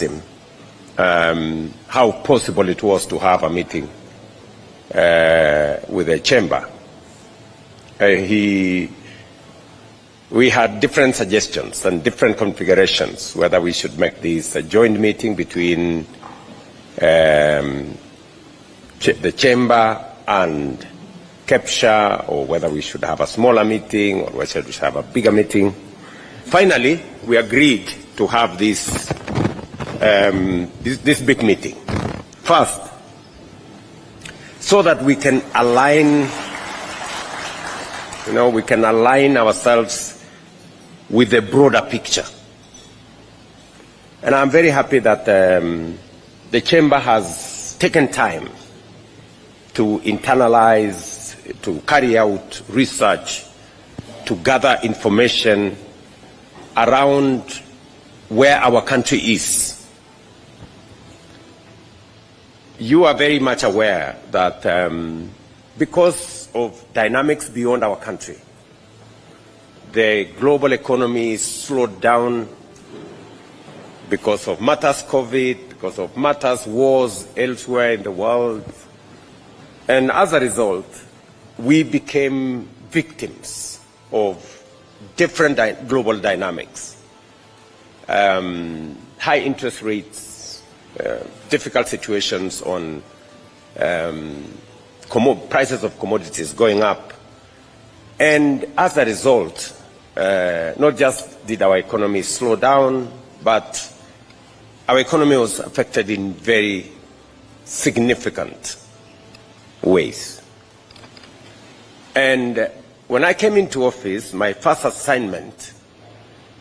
him how possible it was to have a meeting with the chamber. We had different suggestions and different configurations, whether we should make this a joint meeting between the chamber and CAPTCHA, or whether we should have a smaller meeting, or whether we should have a bigger meeting. Finally, we agreed to have this big meeting first, so that we can align, ourselves with the broader picture. And I'm very happy that the chamber has taken time to internalize, to carry out research, to gather information around where our country is. You are very much aware that because of dynamics beyond our country, the global economy is slowed down because of matters COVID, because of matters wars elsewhere in the world. And as a result, we became victims of different global dynamics. High interest rates, difficult situations on prices of commodities going up. And as a result, not just did our economy slow down, but our economy was affected in very significant ways. And when I came into office, my first assignment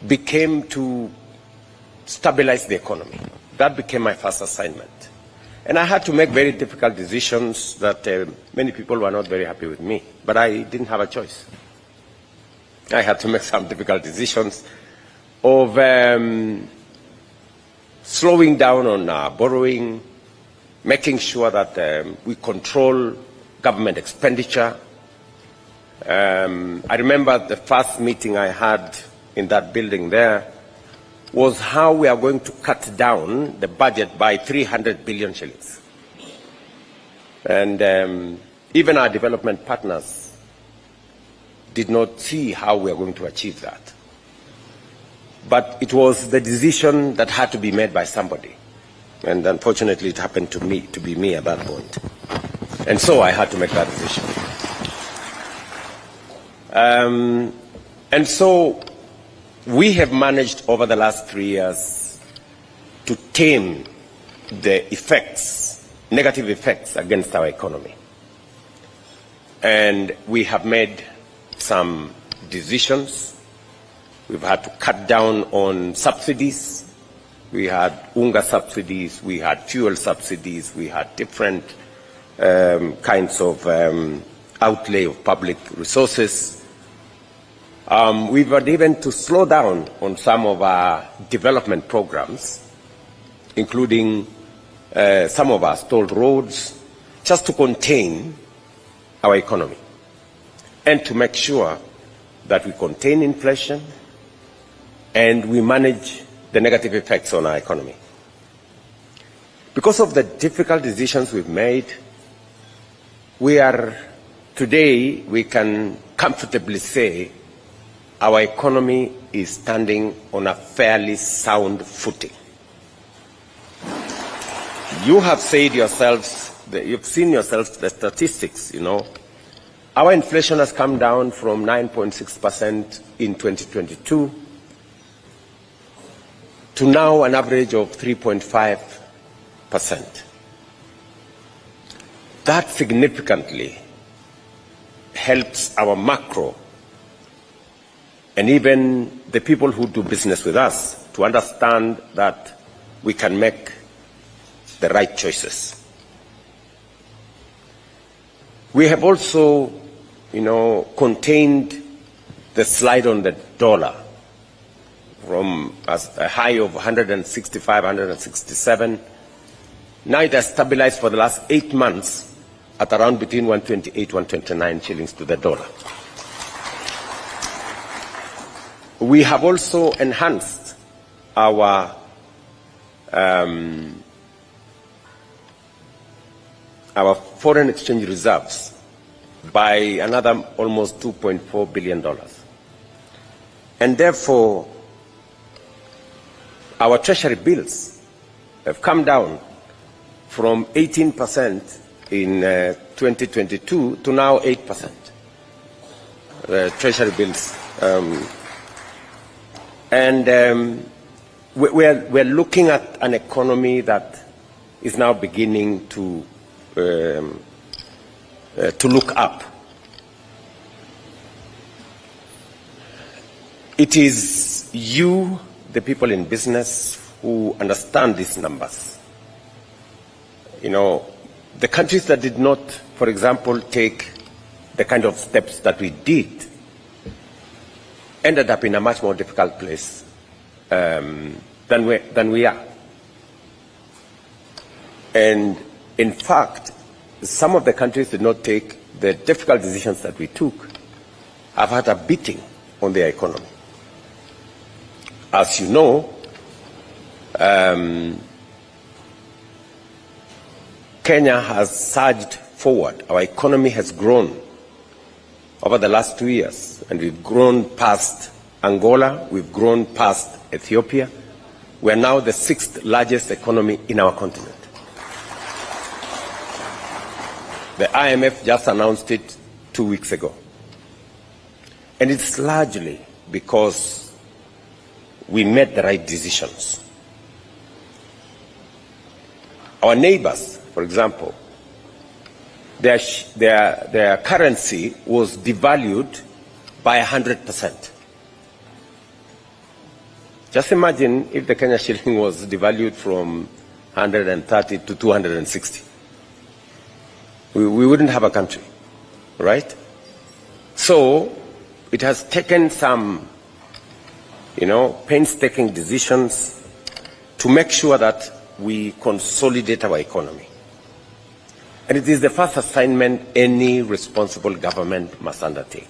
became to stabilize the economy. That became my first assignment. And I had to make very difficult decisions that many people were not very happy with me, but I didn't have a choice. I had to make some difficult decisions of slowing down on borrowing, making sure that we control government expenditure. I remember the first meeting I had in that building there was how we are going to cut down the budget by 300 billion shillings. And even our development partners did not see how we are going to achieve that. But it was the decision that had to be made by somebody. And unfortunately, it happened to be me at that point. And so I had to make that decision. And so we have managed over the last 3 years to tame the effects, negative effects against our economy. And we have made some decisions. We've had to cut down on subsidies. We had UNGA subsidies, we had fuel subsidies, we had different kinds of outlay of public resources. We've had even to slow down on some of our development programs, including some of our stalled roads, just to contain our economy and to make sure that we contain inflation and we manage the negative effects on our economy. Because of the difficult decisions we've made, today we can comfortably say our economy is standing on a fairly sound footing. You have said yourselves, you've seen yourselves the statistics, Our inflation has come down from 9.6% in 2022 to now an average of 3.5%. That significantly helps our macro and even the people who do business with us to understand that we can make the right choices. We have also, contained the slide on the dollar from a high of 165, 167. Now it has stabilized for the last 8 months at around between 128, 129 shillings to the dollar. We have also enhanced our our foreign exchange reserves by another almost $2.4 billion. And therefore, our treasury bills have come down from 18% in 2022 to now 8%. Treasury bills. We're looking at an economy that is now beginning to look up. It is you, the people in business, who understand these numbers. You know, the countries that did not, for example, take the kind of steps that we did ended up in a much more difficult place than we are. And in fact, some of the countries did not take the difficult decisions that we took, have had a beating on their economy. As you know, Kenya has surged forward. Our economy has grown over the last 2 years, and we've grown past Angola, we've grown past Ethiopia. We're now the 6th largest economy in our continent. The IMF just announced it 2 weeks ago. And it's largely because we made the right decisions. Our neighbors, for example, their currency was devalued by 100%. Just imagine if the Kenya shilling was devalued from 130 to 260. We wouldn't have a country, right? So it has taken some, painstaking decisions to make sure that we consolidate our economy. And it is the first assignment any responsible government must undertake.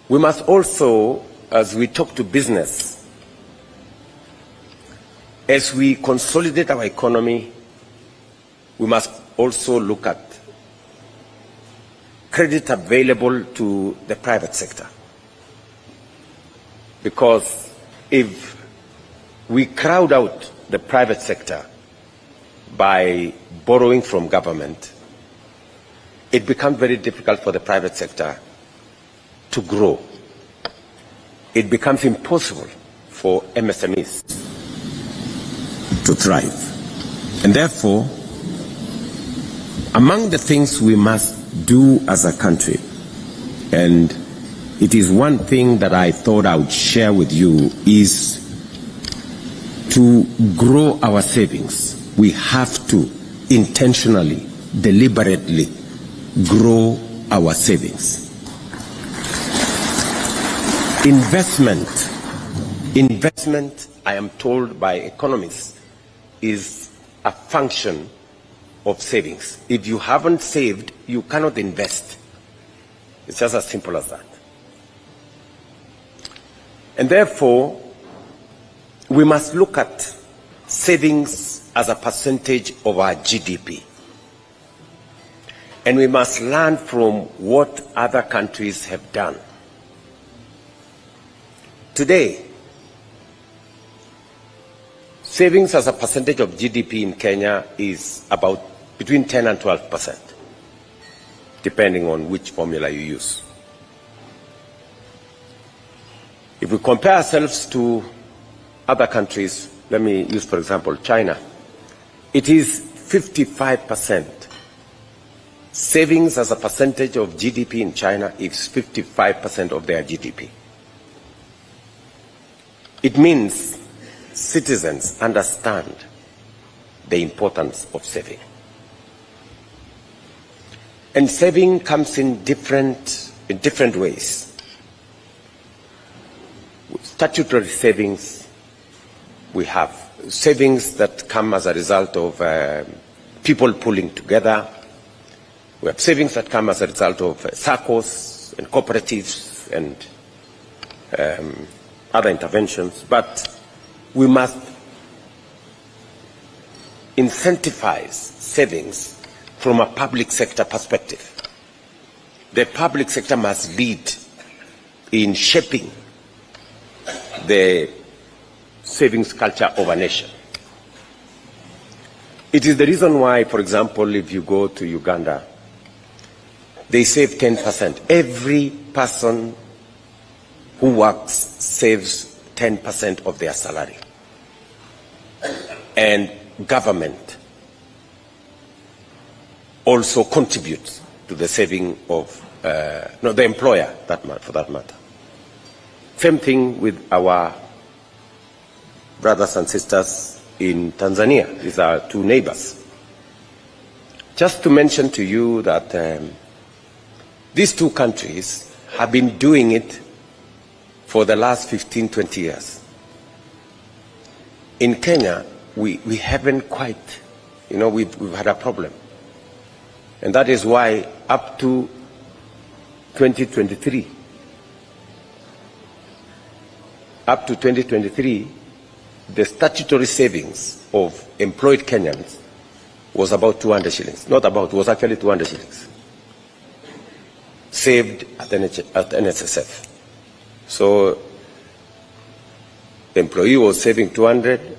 We must also, as we talk to business, as we consolidate our economy, we must also look at credit available to the private sector. Because if we crowd out the private sector by borrowing from government, it becomes very difficult for the private sector to grow. It becomes impossible for MSMEs to thrive. And therefore, among the things we must do as a country, and it is one thing that I thought I would share with you, is to grow our savings. We have to intentionally, deliberately grow our savings. Investment, I am told by economists, is a function of savings. If you haven't saved, you cannot invest. It's just as simple as that. And therefore, we must look at savings as a percentage of our GDP. And we must learn from what other countries have done. Today, savings as a percentage of GDP in Kenya is about between 10 and 12%, depending on which formula you use. If we compare ourselves to other countries, let me use, for example, China, it is 55%. Savings as a percentage of GDP in China is 55% of their GDP. It means citizens understand the importance of saving. And saving comes in different ways. Statutory savings, we have savings that come as a result of people pulling together. We have savings that come as a result of SACCOs and cooperatives and other interventions. But we must incentivize savings from a public sector perspective. The public sector must lead in shaping the savings culture of a nation. It is the reason why, for example, if you go to Uganda, they save 10%. Every person who works saves 10% of their salary. And government also contributes to the saving of, the employer, for that matter. Same thing with our brothers and sisters in Tanzania. These are two neighbors. Just to mention to you that these two countries have been doing it for the last 15, 20 years. In Kenya, we haven't quite, we've had a problem. And that is why up to 2023, the statutory savings of employed Kenyans was about 200 shillings. Not about, it was actually 200 shillings. Saved at NSSF. So the employee was saving 200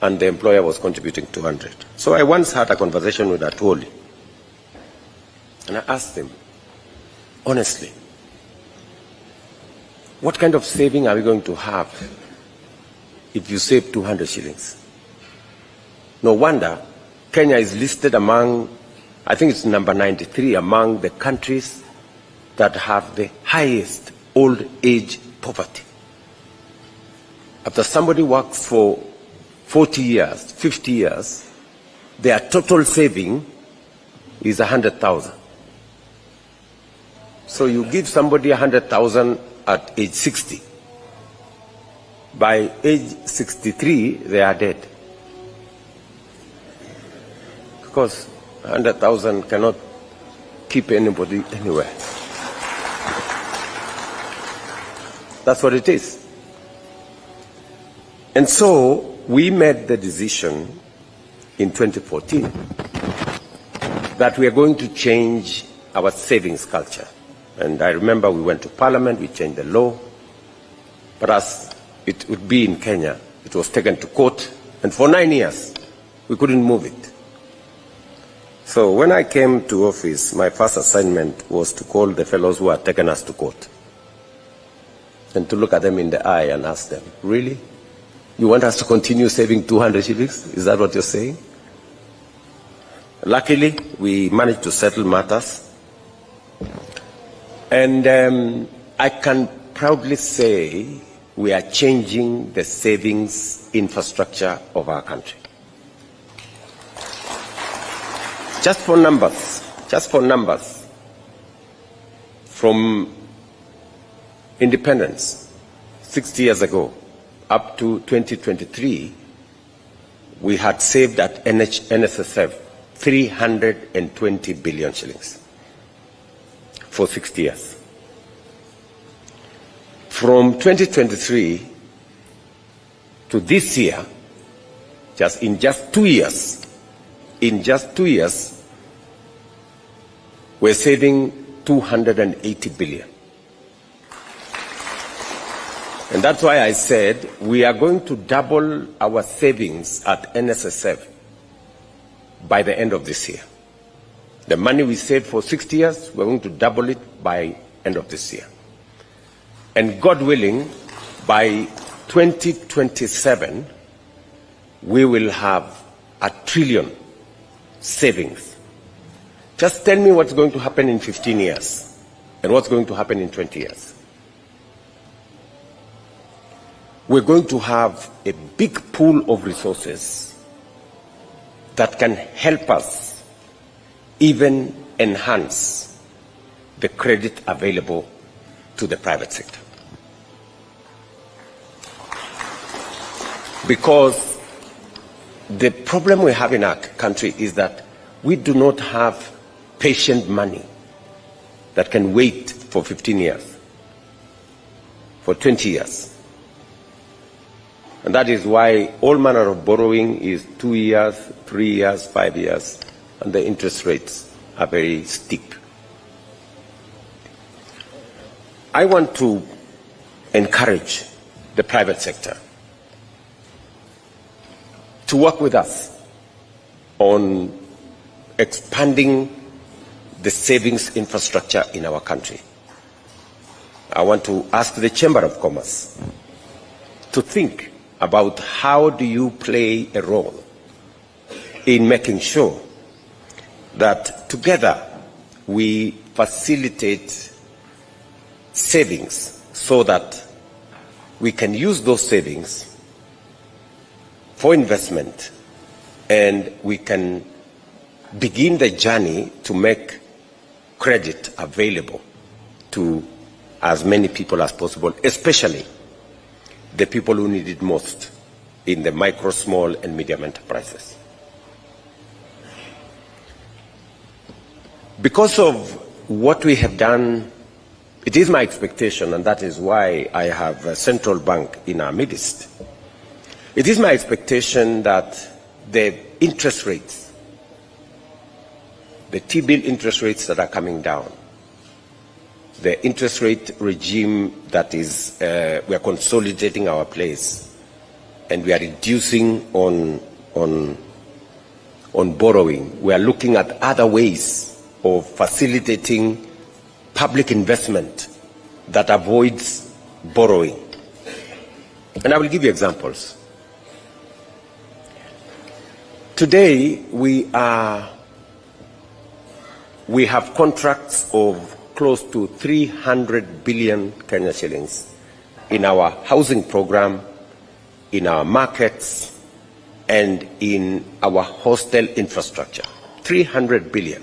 and the employer was contributing 200. So I once had a conversation with Atwoli and I asked him, honestly, what kind of saving are we going to have if you save 200 shillings? No wonder Kenya is listed among, I think it's number 93 among the countries that have the highest old age poverty. After somebody works for 40 years, 50 years, their total saving is 100,000. So you give somebody 100,000 at age 60. By age 63, they are dead. Because 100,000 cannot keep anybody anywhere. That's what it is. And so we made the decision in 2014 that we are going to change our savings culture. And I remember we went to Parliament, we changed the law, but as it would be in Kenya, it was taken to court, and for 9 years, we couldn't move it. So when I came to office, my first assignment was to call the fellows who had taken us to court and to look at them in the eye and ask them, really? You want us to continue saving 200 shillings? Is that what you're saying? Luckily, we managed to settle matters. And I can proudly say we are changing the savings infrastructure of our country. Just for numbers, from independence 60 years ago up to 2023, we had saved at NSSF 320 billion shillings for 60 years. From 2023 to this year, in just 2 years, we're saving 280 billion. And that's why I said we are going to double our savings at NSSF by the end of this year. The money we saved for 60 years, we're going to double it by end of this year. And God willing, by 2027, we will have 1 trillion savings. Just tell me what's going to happen in 15 years and what's going to happen in 20 years. We're going to have a big pool of resources that can help us even enhance the credit available to the private sector. Because the problem we have in our country is that we do not have patient money that can wait for 15 years, for 20 years. And that is why all manner of borrowing is 2 years, 3 years, 5 years, and the interest rates are very steep. I want to encourage the private sector to work with us on expanding the savings infrastructure in our country. I want to ask the Chamber of Commerce to think about how do you play a role in making sure that together we facilitate savings so that we can use those savings for investment and we can begin the journey to make credit available to as many people as possible, especially the people who need it most in the micro, small, and medium enterprises. Because of what we have done, it is my expectation, and that is why I have a central bank in our midst. It is my expectation that the interest rates, the T-bill interest rates that are coming down, the interest rate regime that is, we are consolidating our place, and we are reducing on borrowing. We are looking at other ways of facilitating public investment that avoids borrowing. And I will give you examples. Today, we have contracts of close to 300 billion Kenya shillings in our housing program, in our markets, and in our hostel infrastructure. 300 billion.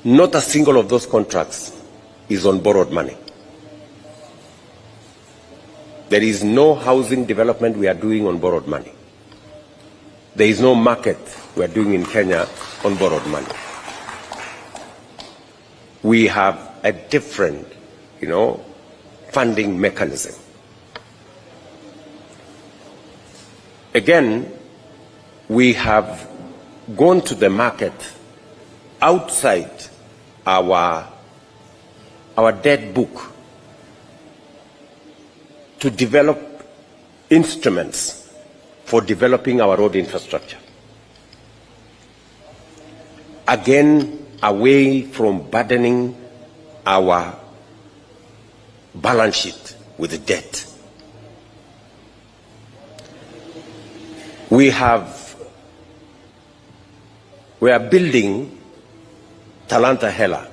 Not a single of those contracts is on borrowed money. There is no housing development we are doing on borrowed money. There is no market we are doing in Kenya on borrowed money. We have a different, funding mechanism. Again, we have gone to the market outside our debt book to develop instruments for developing our road infrastructure. Again, away from burdening our balance sheet with debt. We are building Talanta Hela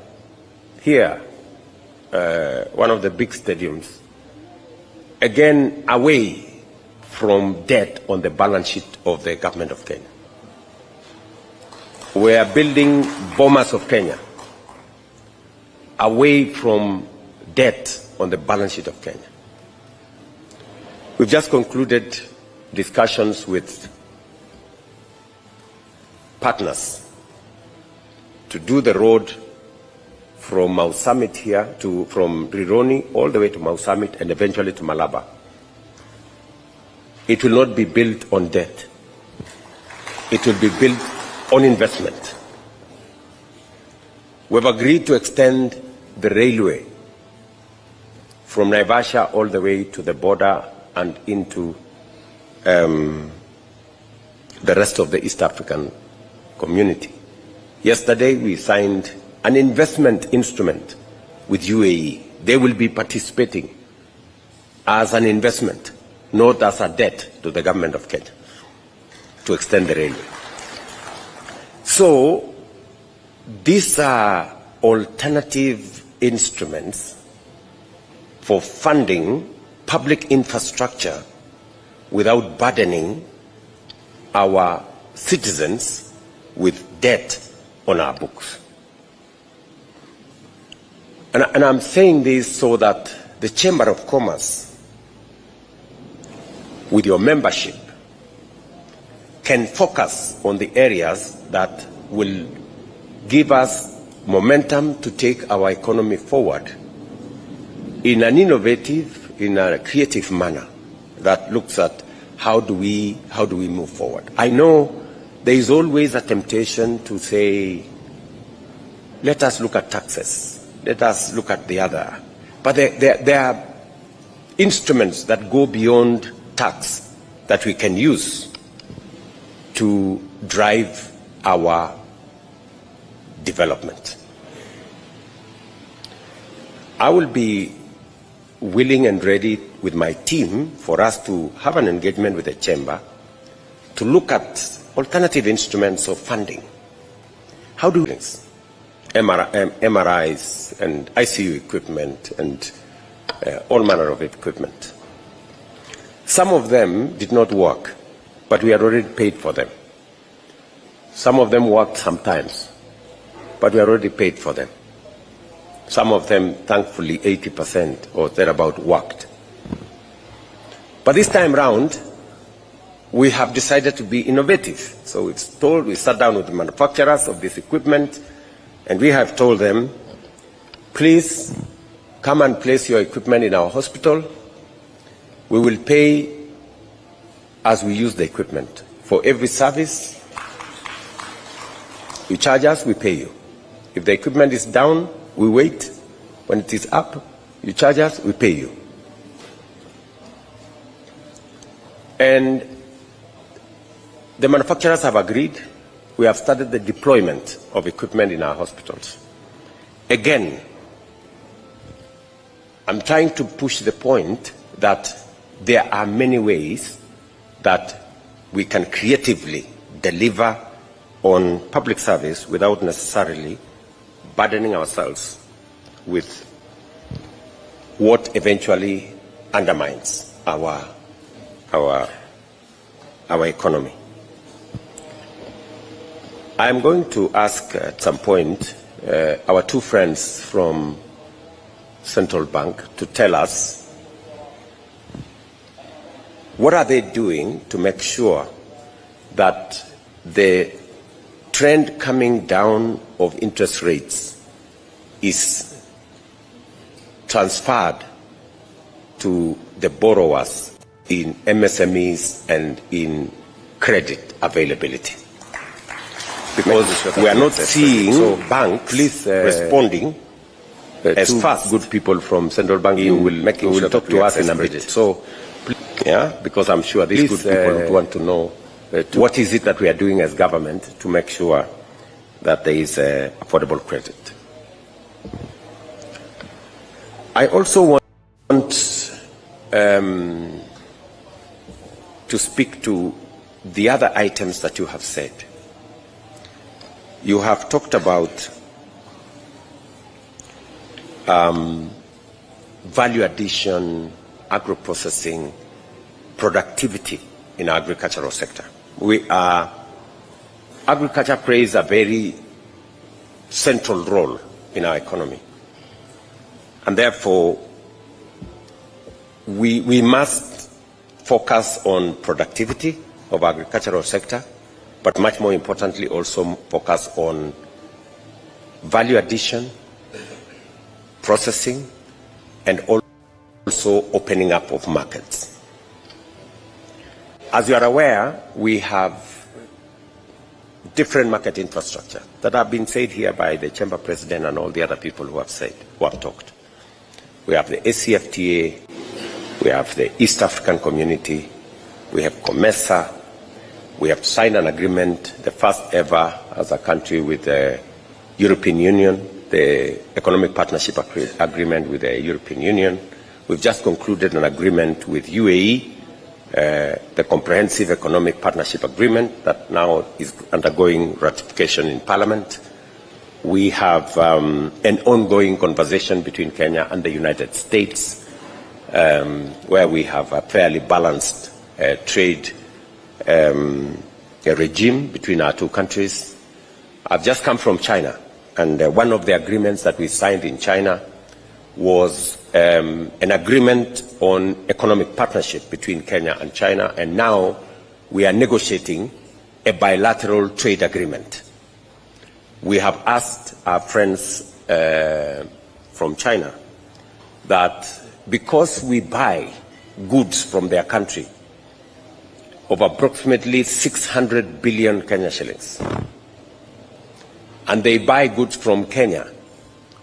here, one of the big stadiums, again away from debt on the balance sheet of the government of Kenya. We are building Bomas of Kenya away from debt on the balance sheet of Kenya. We've just concluded discussions with partners to do the road from Mau Summit here from Rironi all the way to Mau Summit and eventually to Malaba. It will not be built on debt. It will be built on investment. We've agreed to extend the railway from Naivasha all the way to the border and into the rest of the East African community. Yesterday, we signed an investment instrument with UAE. They will be participating as an investment, not as a debt to the government of Kenya, to extend the railway. So, these are alternative instruments for funding public infrastructure without burdening our citizens with debt on our books. And I'm saying this so that the Chamber of Commerce, with your membership, can focus on the areas that will give us momentum to take our economy forward in an innovative, in a creative manner, that looks at how do we move forward. I know there is always a temptation to say, let us look at taxes, let us look at the other. But there are instruments that go beyond tax that we can use to drive our development. I will be willing and ready with my team for us to have an engagement with the Chamber to look at alternative instruments of funding. How do we MRIs and ICU equipment and all manner of equipment. Some of them did not work, but we had already paid for them. Some of them worked sometimes, but we had already paid for them. Some of them, thankfully, 80% or thereabout worked. But this time round, we have decided to be innovative. So we sat down with the manufacturers of this equipment, and we have told them, please come and place your equipment in our hospital. We will pay as we use the equipment. For every service you charge us, we pay you. If the equipment is down, we wait. When it is up, you charge us, we pay you. And the manufacturers have agreed. We have started the deployment of equipment in our hospitals. Again, I'm trying to push the point that there are many ways that we can creatively deliver on public service without necessarily burdening ourselves with what eventually undermines our economy. I'm going to ask at some point our two friends from Central Bank to tell us what are they doing to make sure that the trend coming down of interest rates is transferred to the borrowers in MSMEs and in credit availability. Because we are not seeing banks responding as fast. Good people from Central Bank will talk to us in a minute. So, yeah, because I'm sure these good people would want to know what is it that we are doing as government to make sure that there is affordable credit. I also want to speak to the other items that you have said. You have talked about value addition, agro-processing, productivity in our agricultural sector. Agriculture plays a very central role in our economy. And therefore, we must focus on productivity of our agricultural sector, but much more importantly also focus on value addition, processing, and also opening up of markets. As you are aware, we have different market infrastructure that have been said here by the Chamber President and all the other people who have talked. We have the ACFTA, we have the East African Community, we have COMESA, we have signed an agreement, the first ever as a country with the European Union, the Economic Partnership Agreement with the European Union. We've just concluded an agreement with UAE, the Comprehensive Economic Partnership Agreement that now is undergoing ratification in Parliament. We have an ongoing conversation between Kenya and the United States, where we have a fairly balanced trade regime between our two countries. I've just come from China, and one of the agreements that we signed in China was an agreement on economic partnership between Kenya and China, and now we are negotiating a bilateral trade agreement. We have asked our friends from China that because we buy goods from their country of approximately 600 billion Kenya shillings. And they buy goods from Kenya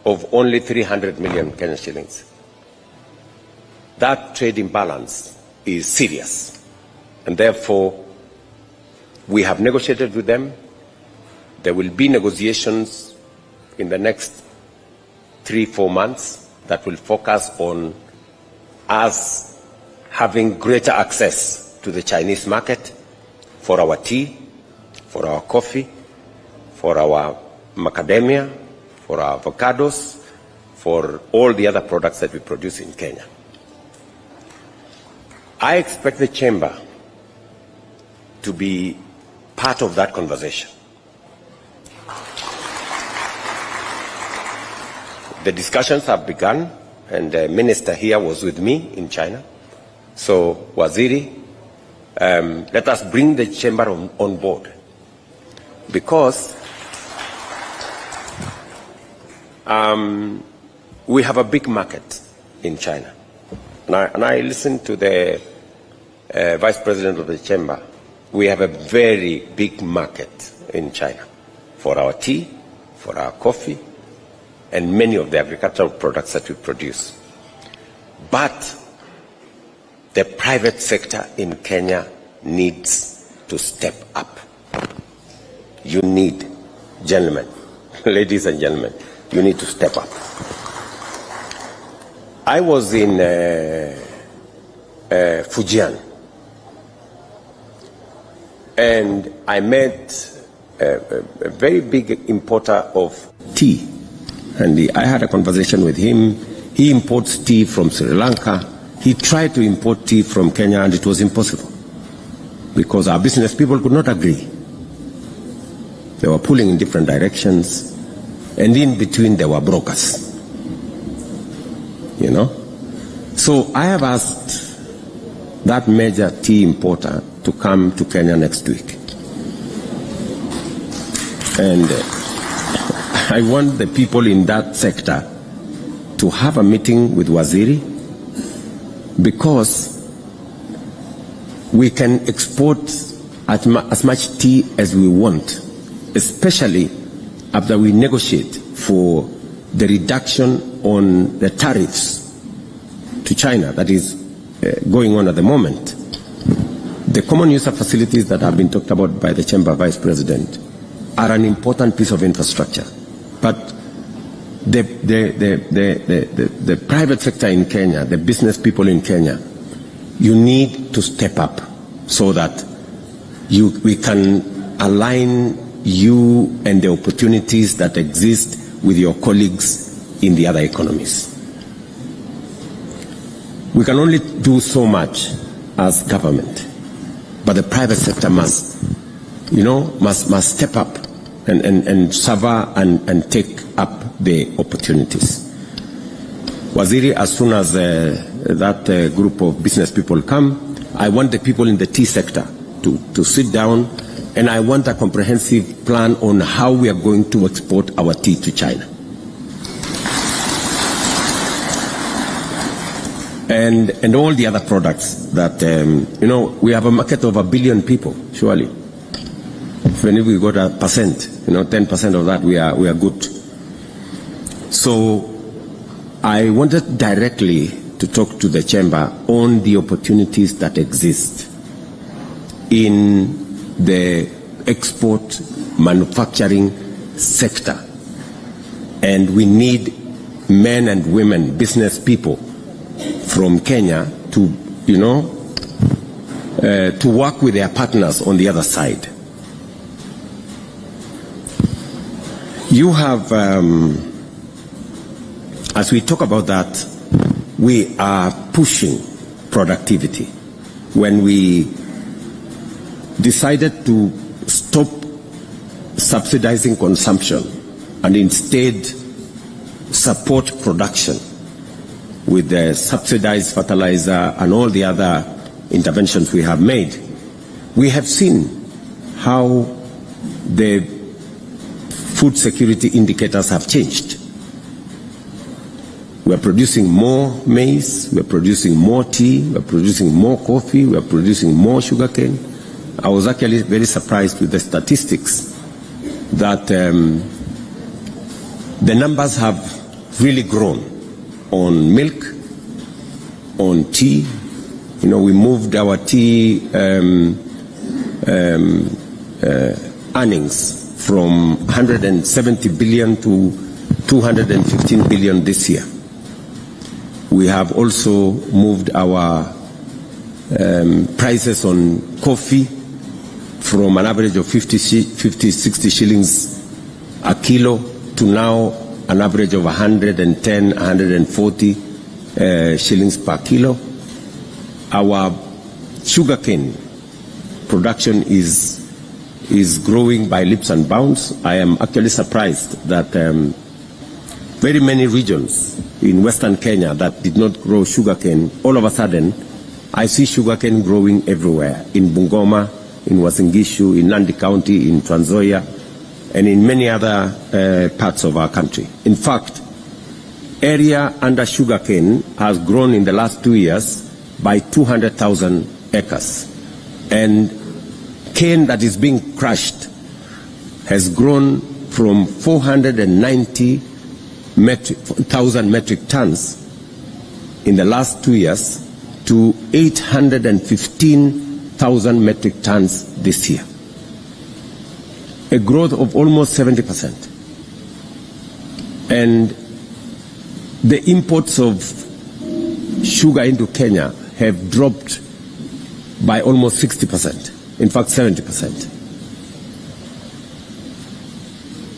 of only 300 million Kenya shillings. That trade imbalance is serious. And therefore, we have negotiated with them. There will be negotiations in the next 3-4 months that will focus on us having greater access to the Chinese market for our tea, for our coffee, for our macadamia, for our avocados, for all the other products that we produce in Kenya. I expect the Chamber to be part of that conversation. The discussions have begun, and the minister here was with me in China. So, Waziri, let us bring the Chamber on board, because we have a big market in China. And I listened to the Vice President of the Chamber. We have a very big market in China for our tea, for our coffee, and many of the agricultural products that we produce. But the private sector in Kenya needs to step up. You need, gentlemen, ladies and gentlemen, you need to step up. I was in Fujian, and I met a very big importer of tea. And I had a conversation with him. He imports tea from Sri Lanka. He tried to import tea from Kenya, and it was impossible because our business people could not agree. They were pulling in different directions, and in between there were brokers. You know? So I have asked that major tea importer to come to Kenya next week. And I want the people in that sector to have a meeting with Waziri, because we can export as much tea as we want, especially after we negotiate for the reduction on the tariffs to China that is going on at the moment. The common user facilities that have been talked about by the Chamber Vice President are an important piece of infrastructure. But the private sector in Kenya, the business people in Kenya, you need to step up so that we can align you and the opportunities that exist with your colleagues in the other economies. We can only do so much as government, but the private sector must step up and suffer and take up the opportunities. Waziri, as soon as that group of business people come, I want the people in the tea sector to sit down, and I want a comprehensive plan on how we are going to export our tea to China. And all the other products that, we have a market of 1 billion people, surely. When we got 10% of that, we are good. So I wanted directly to talk to the Chamber on the opportunities that exist in the export manufacturing sector. And we need men and women, business people from Kenya to work with their partners on the other side. You have, as we talk about that, we are pushing productivity. When we decided to stop subsidizing consumption and instead support production with the subsidized fertilizer and all the other interventions we have made, we have seen how the food security indicators have changed. We're producing more maize, we're producing more tea, we're producing more coffee, we're producing more sugarcane. I was actually very surprised with the statistics that the numbers have really grown on milk, on tea. You know, we moved our tea earnings from 170 billion to 215 billion this year. We have also moved our prices on coffee from an average of 50, 60 shillings a kilo to now an average of 110, 140 shillings per kilo. Our sugarcane production is growing by leaps and bounds. I am actually surprised that very many regions in Western Kenya that did not grow sugarcane, all of a sudden, I see sugarcane growing everywhere, in Bungoma, in Uasin Gishu, in Nandi County, in Trans Nzoia, and in many other parts of our country. In fact, area under sugarcane has grown in the last 2 years by 200,000 acres. And cane that is being crushed has grown from 490,000 metric tons in the last 2 years to 815,000 metric tons this year. A growth of almost 70%. And the imports of sugar into Kenya have dropped by almost 60%, in fact 70%.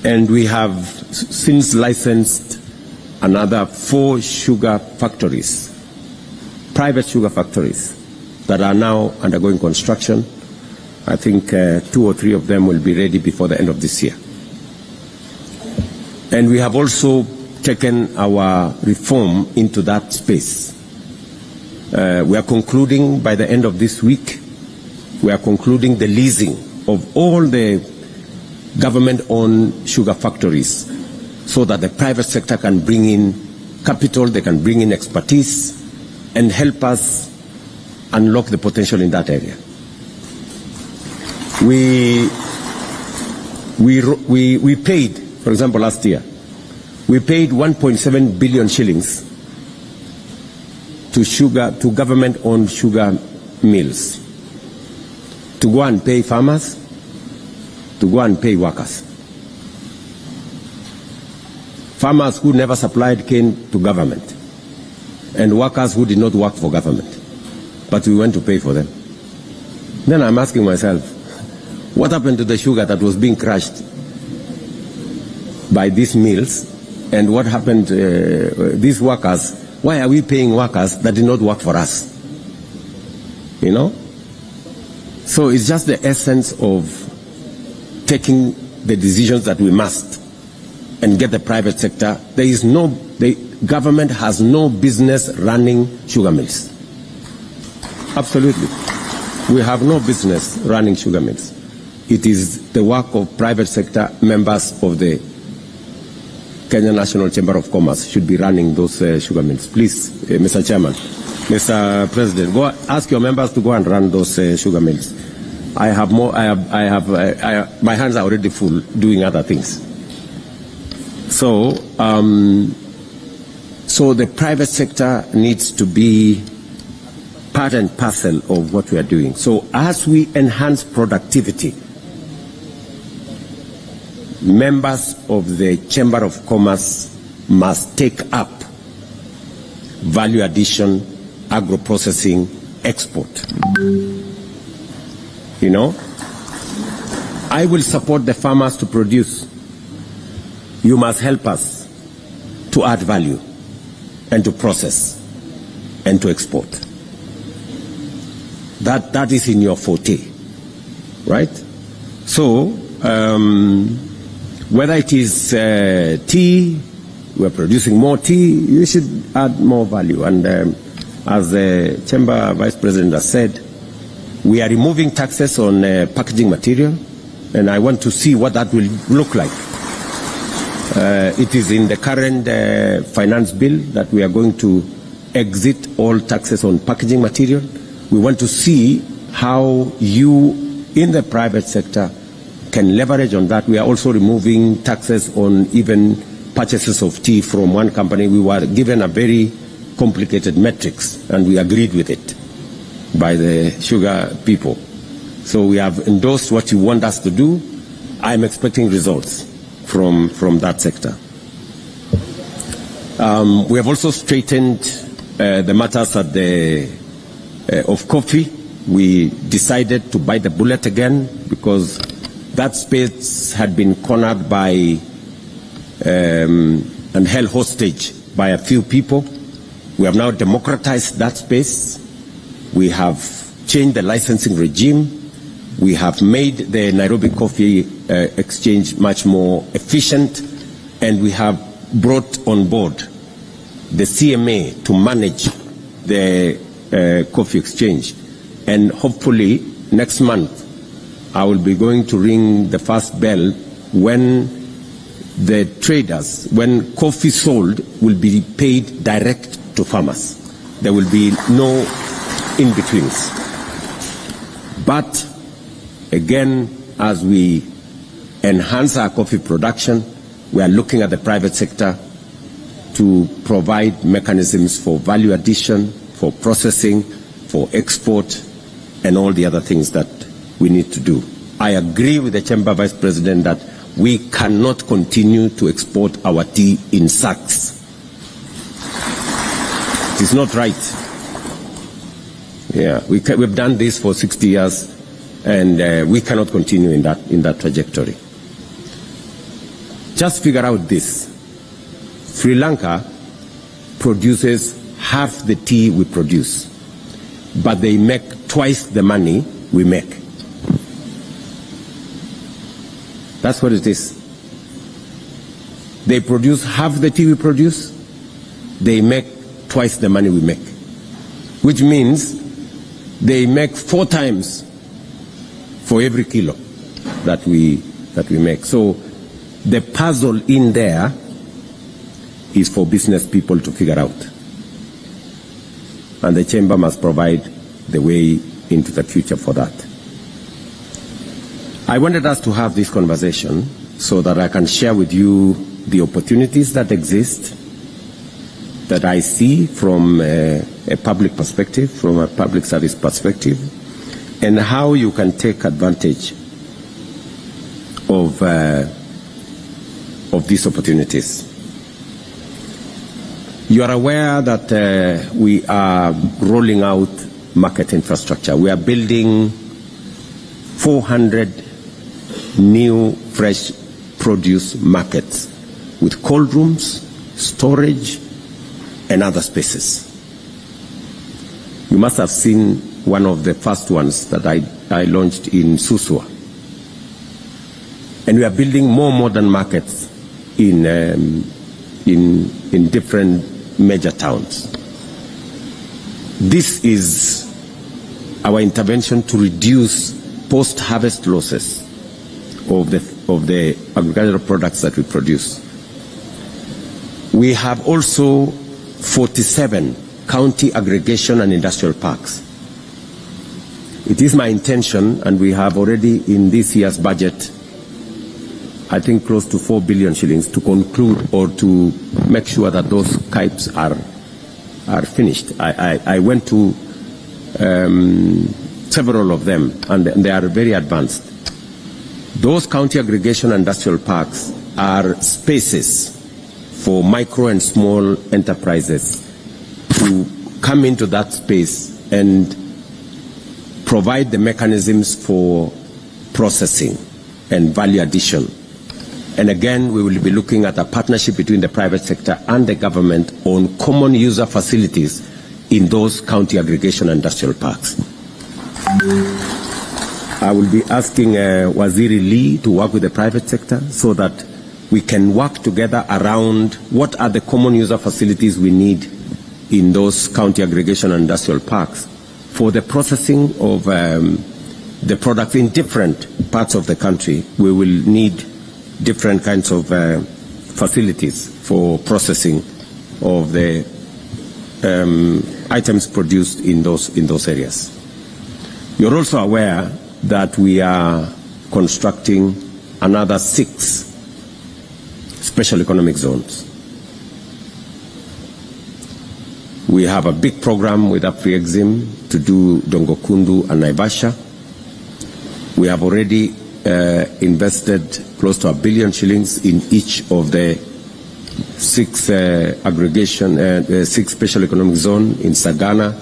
And we have since licensed another 4 sugar factories, private sugar factories, that are now undergoing construction. I think 2 or 3 of them will be ready before the end of this year. And we have also taken our reform into that space. We are concluding by the end of this week, we are concluding the leasing of all the government-owned sugar factories so that the private sector can bring in capital, they can bring in expertise, and help us unlock the potential in that area. We paid, for example, last year, we paid 1.7 billion shillings to government-owned sugar mills to go and pay farmers, to go and pay workers. Farmers who never supplied cane to government, and workers who did not work for government, but we went to pay for them. Then I'm asking myself, what happened to the sugar that was being crushed by these mills, and what happened to these workers? Why are we paying workers that did not work for us? You know? So it's just the essence of taking the decisions that we must and get the private sector. The government has no business running sugar mills. Absolutely. We have no business running sugar mills. It is the work of private sector members of the Kenya National Chamber of Commerce should be running those sugar mills. Please, Mr. Chairman, Mr. President, go ask your members to go and run those sugar mills. My hands are already full doing other things. So, so the private sector needs to be part and parcel of what we are doing. So as we enhance productivity, members of the Chamber of Commerce must take up value addition, agro-processing, export. You know, I will support the farmers to produce. You must help us to add value and to process and to export. That is in your forte, right? So, whether it is tea, we're producing more tea, you should add more value. And as the Chamber Vice President has said, we are removing taxes on packaging material, and I want to see what that will look like. It is in the current finance bill that we are going to exit all taxes on packaging material. We want to see how you in the private sector can leverage on that. We are also removing taxes on even purchases of tea from one company. We were given a very complicated matrix and we agreed with it by the sugar people. So we have endorsed what you want us to do. I'm expecting results from that sector. We have also straightened the matters at of coffee. We decided to bite the bullet again because that space had been cornered by and held hostage by a few people. We have now democratized that space. We have changed the licensing regime. We have made the Nairobi Coffee Exchange much more efficient, and we have brought on board the CMA to manage the coffee exchange. And hopefully next month I will be going to ring the first bell when the traders, when coffee sold, will be paid direct to farmers. There will be no in-betweens. But again, as we enhance our coffee production, we are looking at the private sector to provide mechanisms for value addition, for processing, for export, and all the other things that we need to do. I agree with the Chamber Vice President that we cannot continue to export our tea in sacks. It is not right. Yeah, we've done this for 60 years, and we cannot continue in that trajectory. Just figure out this. Sri Lanka produces half the tea we produce, but they make twice the money we make. That's what it is. They produce half the tea we produce, they make twice the money we make, which means they make 4 times for every kilo that we make. So the puzzle in there is for business people to figure out. And the Chamber must provide the way into the future for that. I wanted us to have this conversation so that I can share with you the opportunities that exist, that I see from a public perspective, from a public service perspective, and how you can take advantage of these opportunities. You are aware that we are rolling out market infrastructure. We are building 400 new fresh produce markets with cold rooms, storage, and other spaces. You must have seen one of the first ones that I launched in Susua. And we are building more modern markets in different major towns. This is our intervention to reduce post-harvest losses of the agricultural products that we produce. We have also 47 county aggregation and industrial parks. It is my intention, and we have already in this year's budget, I think close to 4 billion shillings to conclude or to make sure that those kites are finished. I went to several of them, and they are very advanced. Those county aggregation industrial parks are spaces for micro and small enterprises to come into that space and provide the mechanisms for processing and value addition. And again, we will be looking at a partnership between the private sector and the government on common user facilities in those county aggregation industrial parks. I will be asking Waziri Lee to work with the private sector so that we can work together around what are the common user facilities we need in those county aggregation industrial parks for the processing of the products in different parts of the country. We will need different kinds of facilities for processing of the items produced in those areas. You're also aware that we are constructing another 6 special economic zones. We have a big program with Afri-Exim to do Dongokundu and Naivasha. We have already invested close to 1 billion shillings in each of the 6 6 special economic zones in Sagana,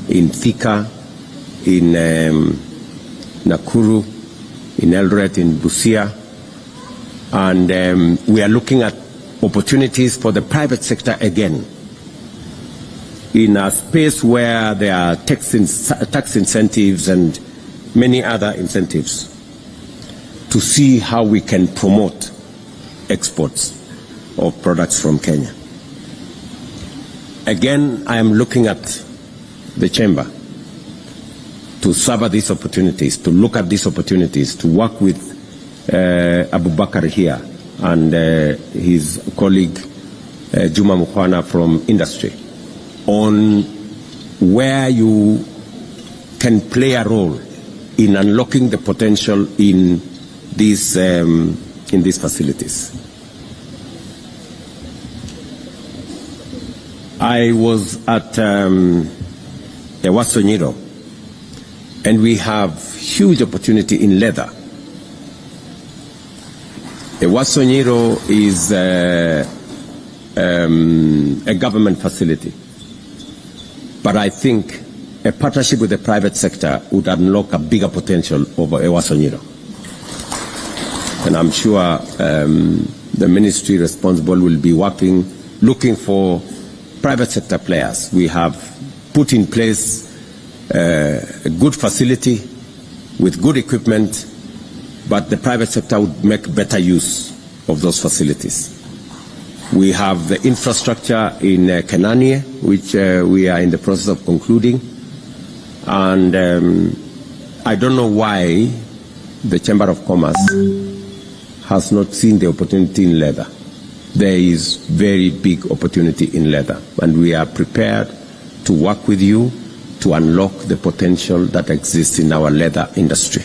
in Thika, in Nakuru, in Eldoret, in Busia. And we are looking at opportunities for the private sector again, in a space where there are tax incentives and many other incentives, to see how we can promote exports of products from Kenya. Again, I am looking at the chamber to serve these opportunities, to look at these opportunities, to work with Abu Bakar here and his colleague Juma Mukwana from industry on where you can play a role in unlocking the potential in these facilities. I was at Ewasonyiro, and we have huge opportunity in leather. Ewasonyiro is a government facility, but I think a partnership with the private sector would unlock a bigger potential over Ewasonyiro. And I'm sure the ministry responsible will be looking for private sector players. We have put in place a good facility with good equipment, but the private sector would make better use of those facilities. We have the infrastructure in Kenania, which we are in the process of concluding. And I don't know why the Chamber of Commerce has not seen the opportunity in leather. There is very big opportunity in leather, and we are prepared to work with you to unlock the potential that exists in our leather industry.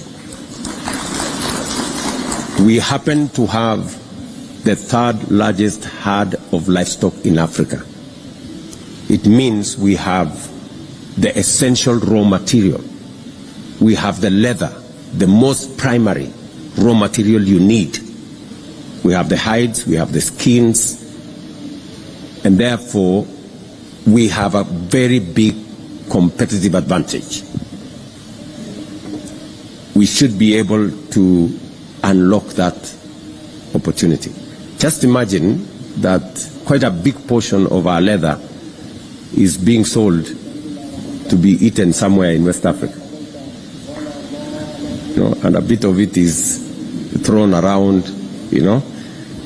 We happen to have the 3rd largest herd of livestock in Africa. It means we have the essential raw material. We have the leather, the most primary raw material you need. We have the hides, we have the skins, and therefore we have a very big competitive advantage. We should be able to unlock that opportunity. Just imagine that quite a big portion of our leather is being sold to be eaten somewhere in West Africa. And a bit of it is thrown around,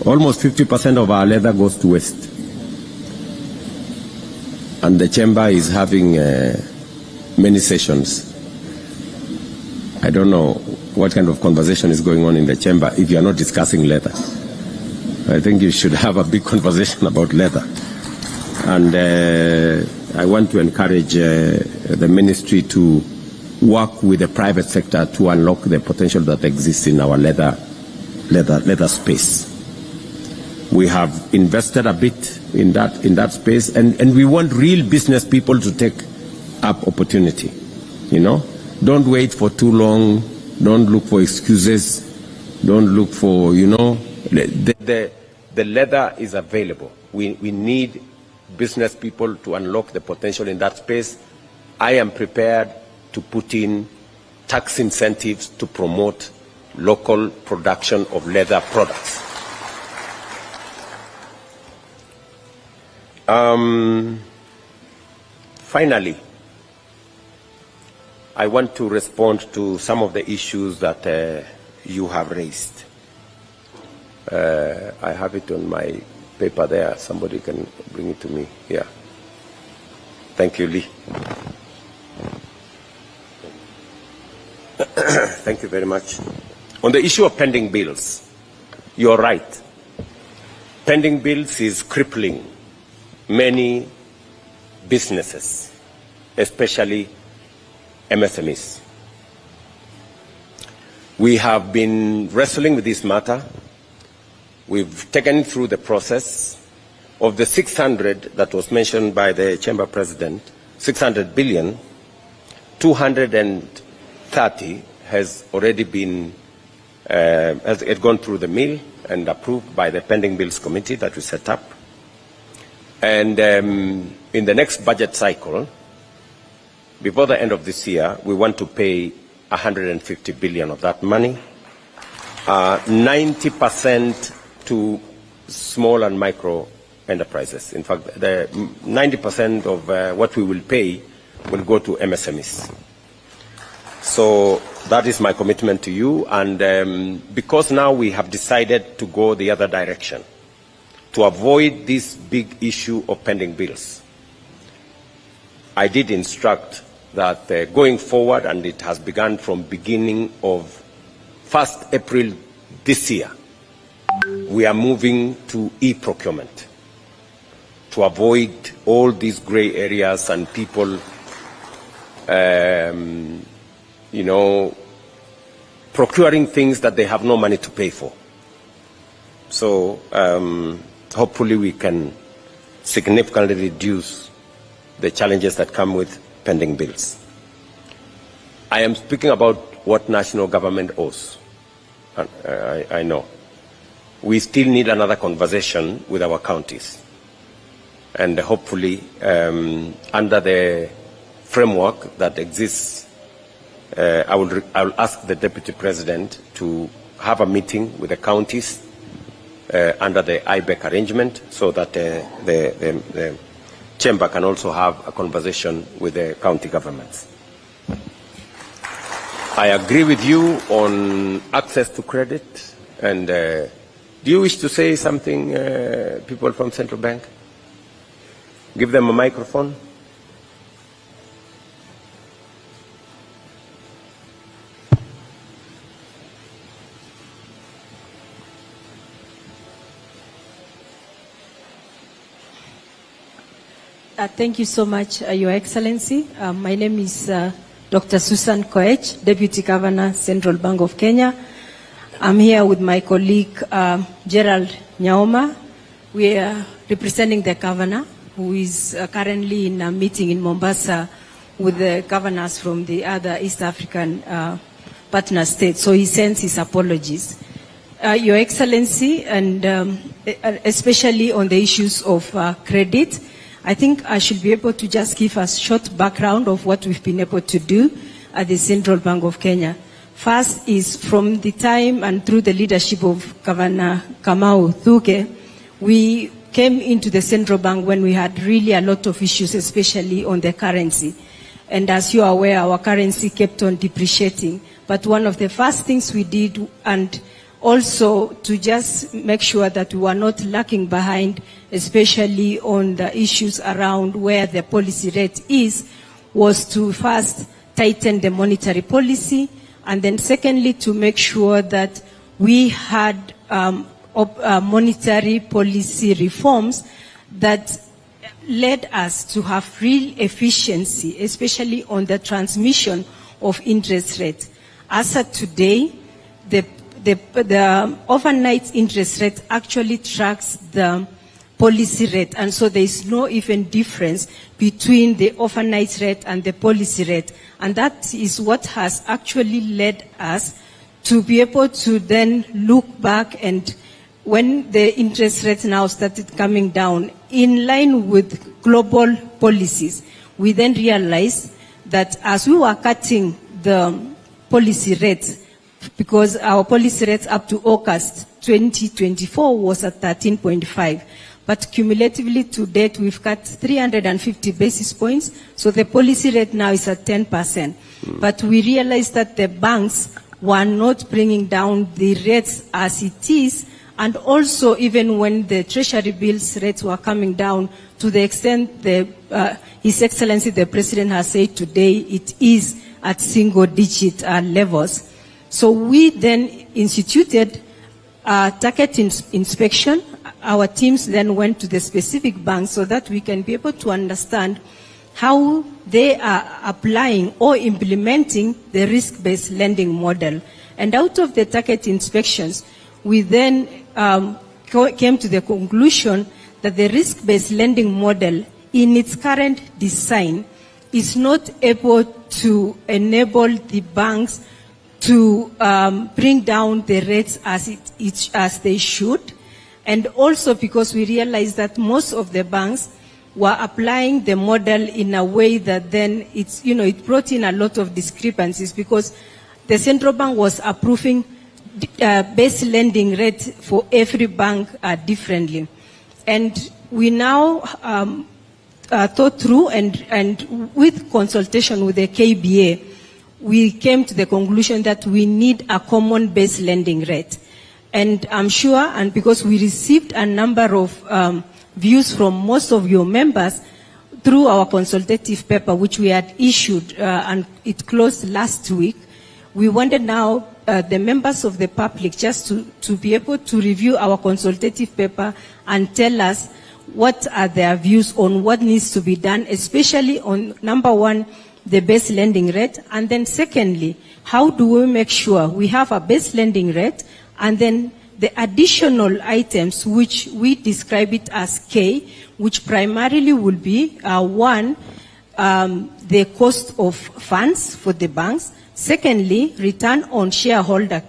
Almost 50% of our leather goes to waste. And the chamber is having many sessions. I don't know what kind of conversation is going on in the chamber if you are not discussing leather. I think you should have a big conversation about leather. And I want to encourage the ministry to work with the private sector to unlock the potential that exists in our leather space. We have invested a bit in that space, and we want real business people to take up opportunity. Don't wait for too long. Don't look for excuses. Don't look for, the leather is available. We need business people to unlock the potential in that space. I am prepared to put in tax incentives to promote local production of leather products. Finally, I want to respond to some of the issues that you have raised. I have it on my paper there. Somebody can bring it to me here. Thank you, Lee. Thank you very much. On the issue of pending bills, you're right. pending bills is crippling many businesses, especially MSMEs. We have been wrestling with this matter. We've taken it through the process. Of the 600 that was mentioned by the Chamber President, 600 billion, 230 has already been has gone through the mill and approved by the pending bills committee that we set up. And in the next budget cycle, before the end of this year, we want to pay 150 billion of that money, 90% to small and micro enterprises. In fact, the 90% of what we will pay will go to MSMEs. So that is my commitment to you. And because now we have decided to go the other direction, to avoid this big issue of pending bills, I did instruct that going forward, and it has begun from beginning of 1st April this year, we are moving to e-procurement to avoid all these gray areas and people, procuring things that they have no money to pay for. So hopefully we can significantly reduce the challenges that come with pending bills. I am speaking about what national government owes. I know. We still need another conversation with our counties. And hopefully, under the framework that exists, I will ask the Deputy President to have a meeting with the counties under the IBEC arrangement, so that the Chamber can also have a conversation with the county governments. I agree with you on access to credit. And do you wish to say something, people from Central Bank? Give them a microphone. Thank you so much, Your Excellency. My name is Dr. Susan Koech, Deputy Governor, Central Bank of Kenya. I'm here with my colleague, Gerald Nyaoma. We are representing the Governor, who is currently in a meeting in Mombasa with the governors from the other East African partner states. So he sends his apologies. Your Excellency, and especially on the issues of credit, I think I should be able to just give a short background of what we've been able to do at the Central Bank of Kenya. First is from the time and through the leadership of Governor Kamau Thuke, we came into the central bank when we had really a lot of issues, especially on the currency. And as you are aware, our currency kept on depreciating. But one of the first things we did, and also to just make sure that we were not lacking behind, especially on the issues around where the policy rate is, was to first tighten the monetary policy, and then secondly, to make sure that we had monetary policy reforms that led us to have real efficiency, especially on the transmission of interest rates. As of today, the overnight interest rate actually tracks the policy rate, and so there is no even difference between the overnight rate and the policy rate, and that is what has actually led us to be able to then look back, and when the interest rate now started coming down in line with global policies, we then realized that as we were cutting the policy rates, because our policy rates up to August 2024 was at 13.5. But cumulatively to date, we've cut 350 basis points. So the policy rate now is at 10%. But we realized that the banks were not bringing down the rates as it is. And also, even when the Treasury bills rates were coming down, to the extent His Excellency the President has said today, it is at single-digit levels. So we then instituted target inspection our teams then went to the specific banks so that we can be able to understand how they are applying or implementing the risk-based lending model. And out of the target inspections, we then came to the conclusion that the risk-based lending model in its current design is not able to enable the banks to bring down the rates as they should. And also because we realized that most of the banks were applying the model in a way that then it brought in a lot of discrepancies, because the central bank was approving base lending rate for every bank differently. And we now thought through and with consultation with the KBA, we came to the conclusion that we need a common base lending rate. And I'm sure, and because we received a number of views from most of your members through our consultative paper, which we had issued, and it closed last week, we wanted now the members of the public just to be able to review our consultative paper and tell us what are their views on what needs to be done, especially on, number one, the base lending rate, and then secondly, how do we make sure we have a base lending rate, and then the additional items which we describe it as K, which primarily will be one, the cost of funds for the banks, secondly, return on shareholder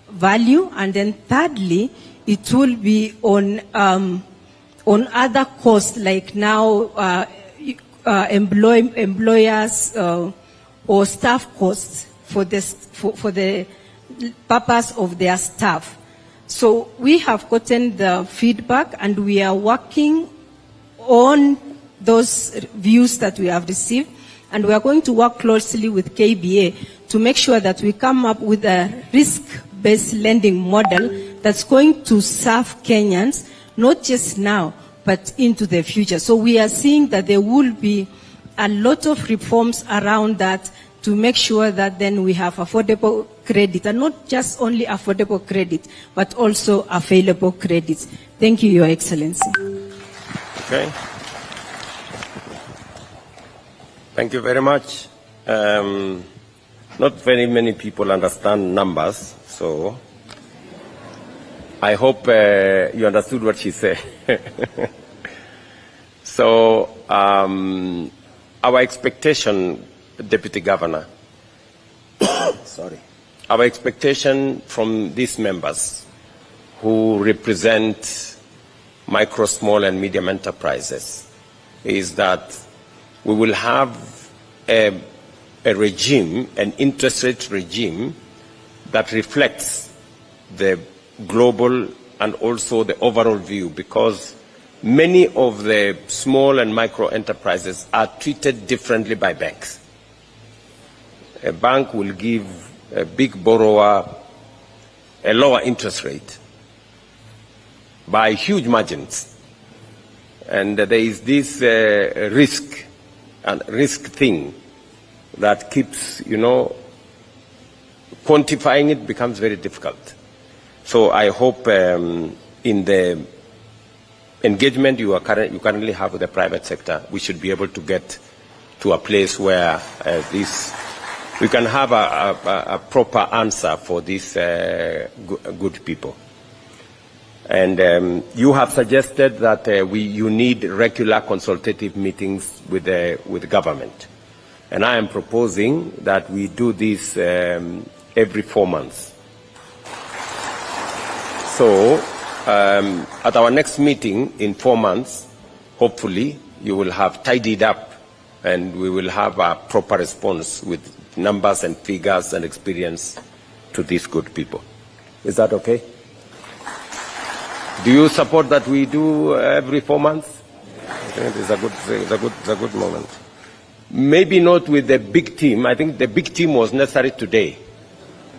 value, and then thirdly, it will be on other costs like now employers or staff costs for the purpose of their staff. So we have gotten the feedback and we are working on those views that we have received, and we are going to work closely with KBA to make sure that we come up with a risk-based lending model that's going to serve Kenyans, not just now, but into the future. So we are seeing that there will be a lot of reforms around that to make sure that then we have affordable credit, and not just only affordable credit, but also available credits. Thank you, Your Excellency. Okay. Thank you very much. Not very many people understand numbers, so I hope you understood what she said. So our expectation, Deputy Governor, sorry, our expectation from these members who represent micro, small and medium enterprises is that we will have a regime, an interest rate regime that reflects the global and also the overall view, because many of the small and micro enterprises are treated differently by banks. A bank will give a big borrower a lower interest rate by huge margins. And there is this risk thing that keeps, quantifying it becomes very difficult. So I hope in the engagement you currently have with the private sector, we should be able to get to a place where we can have a proper answer for these good people. And you have suggested that you need regular consultative meetings with government. And I am proposing that we do this every 4 months. So at our next meeting in 4 months, hopefully you will have tidied up and we will have a proper response with numbers and figures and experience to these good people. Is that okay? Do you support that we do every 4 months? I think it's a good moment. Maybe not with the big team. I think the big team was necessary today.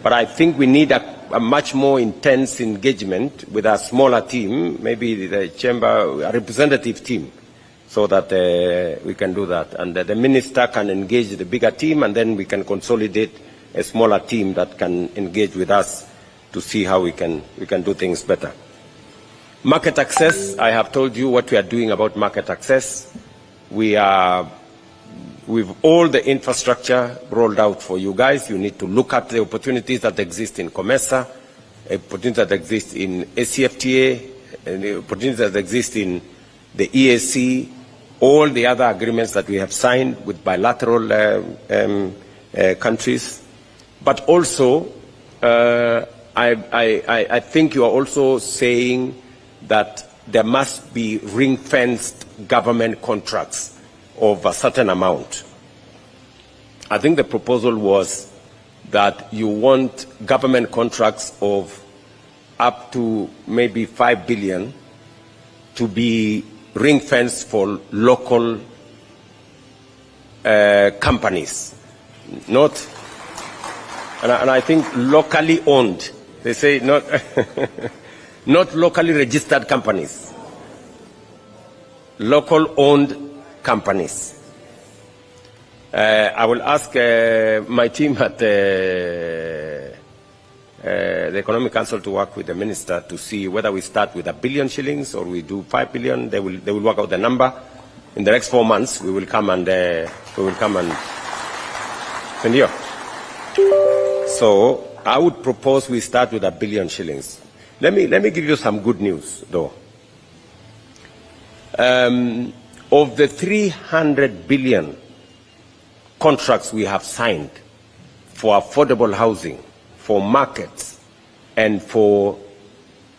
But I think we need a much more intense engagement with a smaller team, maybe the chamber, a representative team, so that we can do that. And the minister can engage the bigger team, and then we can consolidate a smaller team that can engage with us to see how we can do things better. Market access, I have told you what we are doing about market access. We are, with all the infrastructure rolled out for you guys, you need to look at the opportunities that exist in COMESA, opportunities that exist in ACFTA, and the opportunities that exist in the EAC, all the other agreements that we have signed with bilateral countries. But also, I think you are also saying that there must be ring-fenced government contracts of a certain amount. I think the proposal was that you want government contracts of up to maybe 5 billion to be ring-fenced for local companies, not, and I think locally owned. They say not, not locally registered companies, local owned companies. I will ask my team at the Economic Council to work with the minister to see whether we start with 1 billion shillings or we do 5 billion. They will work out the number. In the next 4 months, we will come and So I would propose we start with 1 billion shillings. Let me give you some good news, though. Of the 300 billion contracts we have signed for affordable housing, for markets, and for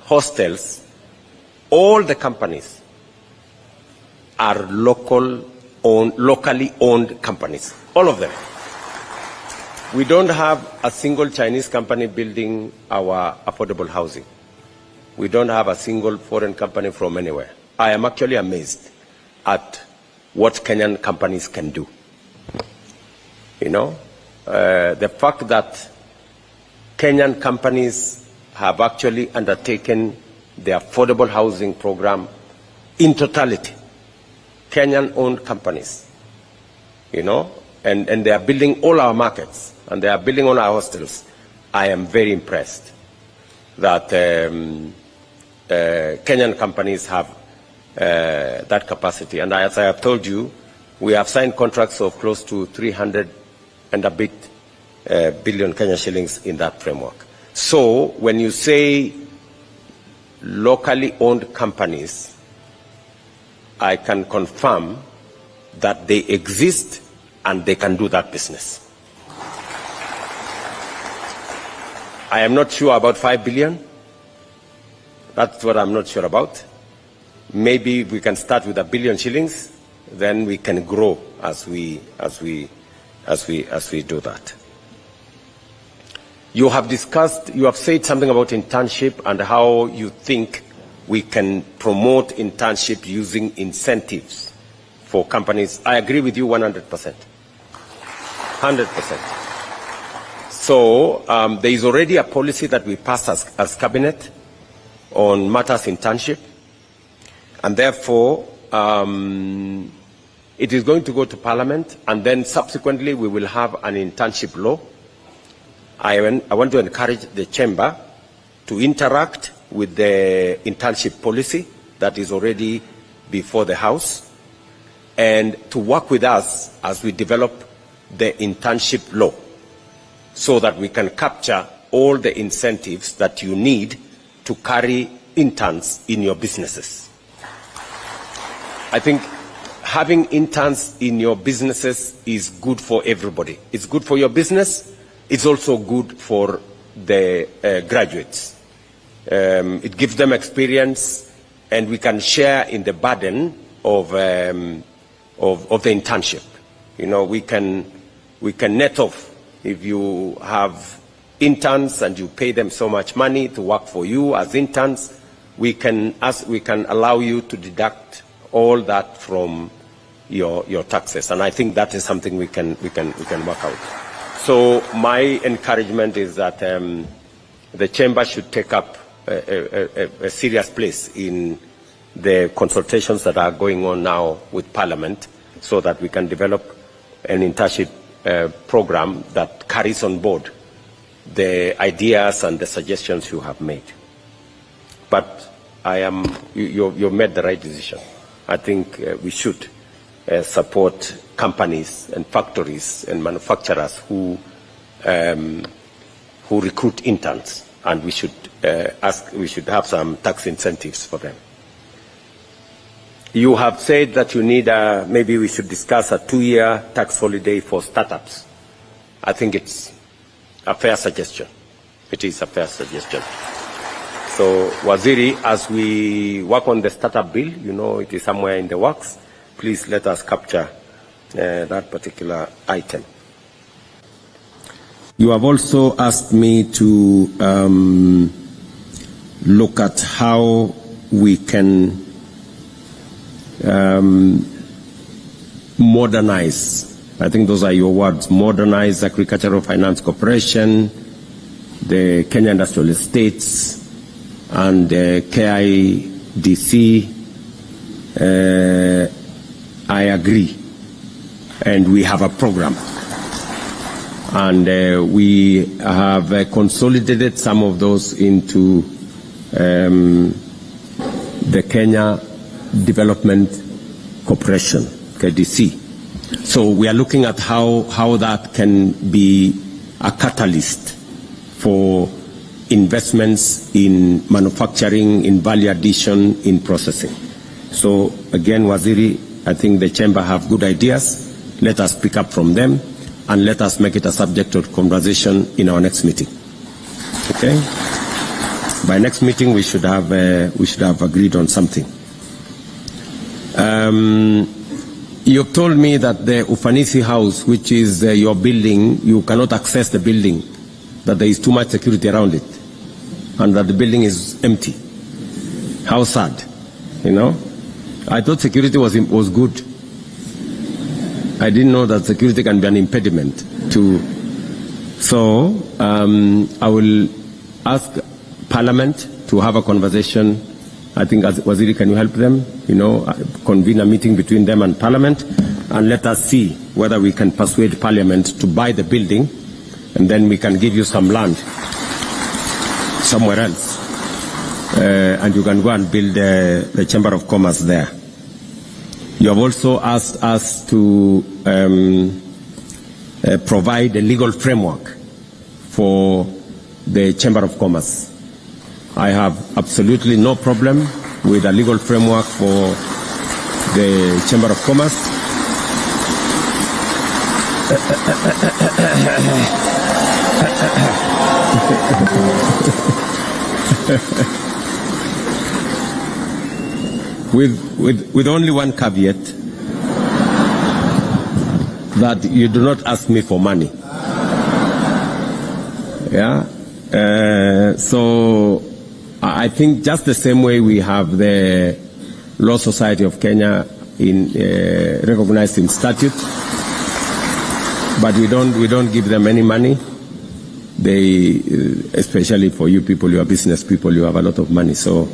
hostels, all the companies are locally owned companies, all of them. We don't have a single Chinese company building our affordable housing. We don't have a single foreign company from anywhere. I am actually amazed at what Kenyan companies can do. You know, the fact that Kenyan companies have actually undertaken the affordable housing program in totality. Kenyan-owned companies, you know, and they are building all our markets and they are building all our hostels. I am very impressed that Kenyan companies have that capacity. And as I have told you, we have signed contracts of close to 300 and a bit billion Kenyan shillings in that framework. So when you say locally owned companies, I can confirm that they exist and they can do that business. I am not sure about 5 billion. That's what I'm not sure about. Maybe we can start with 1 billion shillings, then we can grow as we do that. You have discussed, you have said something about internship and how you think we can promote internship using incentives for companies. I agree with you 100%. 100%. So there is already a policy that we passed as cabinet on matters internship, and therefore it is going to go to Parliament, and then subsequently we will have an internship law. I want to encourage the Chamber to interact with the internship policy that is already before the House, and to work with us as we develop the internship law so that we can capture all the incentives that you need to carry interns in your businesses. I think having interns in your businesses is good for everybody. It's good for your business. It's also good for the graduates. It gives them experience, and we can share in the burden of the internship. You know, we can net off if you have interns and you pay them so much money to work for you as interns. We can allow you to deduct all that from your taxes, and I think that is something we can work out. So my encouragement is that the Chamber should take up a serious place in the consultations that are going on now with Parliament, so that we can develop an internship program that carries on board the ideas and the suggestions you have made. But you've made the right decision. I think we should support companies and factories and manufacturers who recruit interns, and we should have some tax incentives for them. You have said that you need maybe we should discuss a 2-year tax holiday for startups. I think it's a fair suggestion. It is a fair suggestion. So, Waziri, as we work on the startup bill, you know it is somewhere in the works, please let us capture that particular item. You have also asked me to look at how we can modernize, I think those are your words, modernize Agricultural Finance Corporation, the Kenya Industrial Estates, and KIDC. I agree. And we have a program. And we have consolidated some of those into the Kenya Development Corporation, KDC. So we are looking at how that can be a catalyst for investments in manufacturing, in value addition, in processing. So again, Waziri, I think the chamber have good ideas. Let us pick up from them and let us make it a subject of conversation in our next meeting. Okay? By next meeting, we should have agreed on something. You've told me that the Ufanisi house, which is your building, you cannot access the building, that there is too much security around it, and that the building is empty. How sad, you know? I thought security was good. I didn't know that security can be an impediment to. So I will ask Parliament to have a conversation. I think, as Waziri, can you help them? You know, convene a meeting between them and Parliament, and let us see whether we can persuade Parliament to buy the building, and then we can give you some land somewhere else, and you can go and build the Chamber of Commerce there. You have also asked us to provide a legal framework for the Chamber of Commerce. I have absolutely no problem with a legal framework for the Chamber of Commerce. with only one caveat, that you do not ask me for money. Yeah. So I think just the same way we have the Law Society of Kenya recognized in statute, but we don't give them any money. They, especially for you people, you are business people, you have a lot of money. So,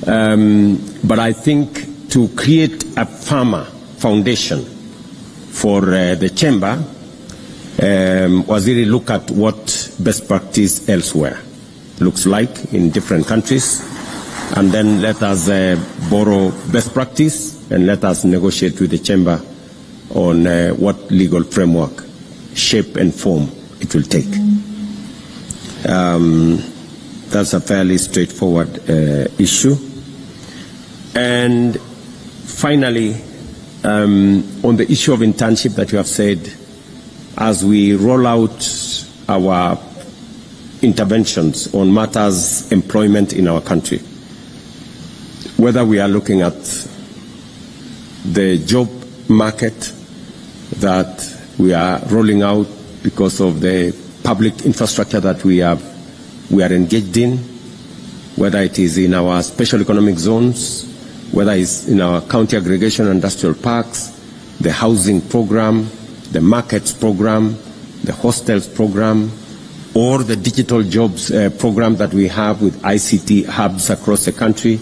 but I think to create a firmer foundation for the chamber, Waziri, look at what best practice elsewhere looks like in different countries, and then let us borrow best practice and let us negotiate with the chamber on what legal framework, shape and form it will take. That's a fairly straightforward issue. And finally, on the issue of internship that you have said, as we roll out our interventions on matters employment in our country, whether we are looking at the job market that we are rolling out because of the public infrastructure that we are engaged in, whether it is in our special economic zones, whether it's in our county aggregation industrial parks, the housing program, the markets program, the hostels program, or the digital jobs program that we have with ICT hubs across the country,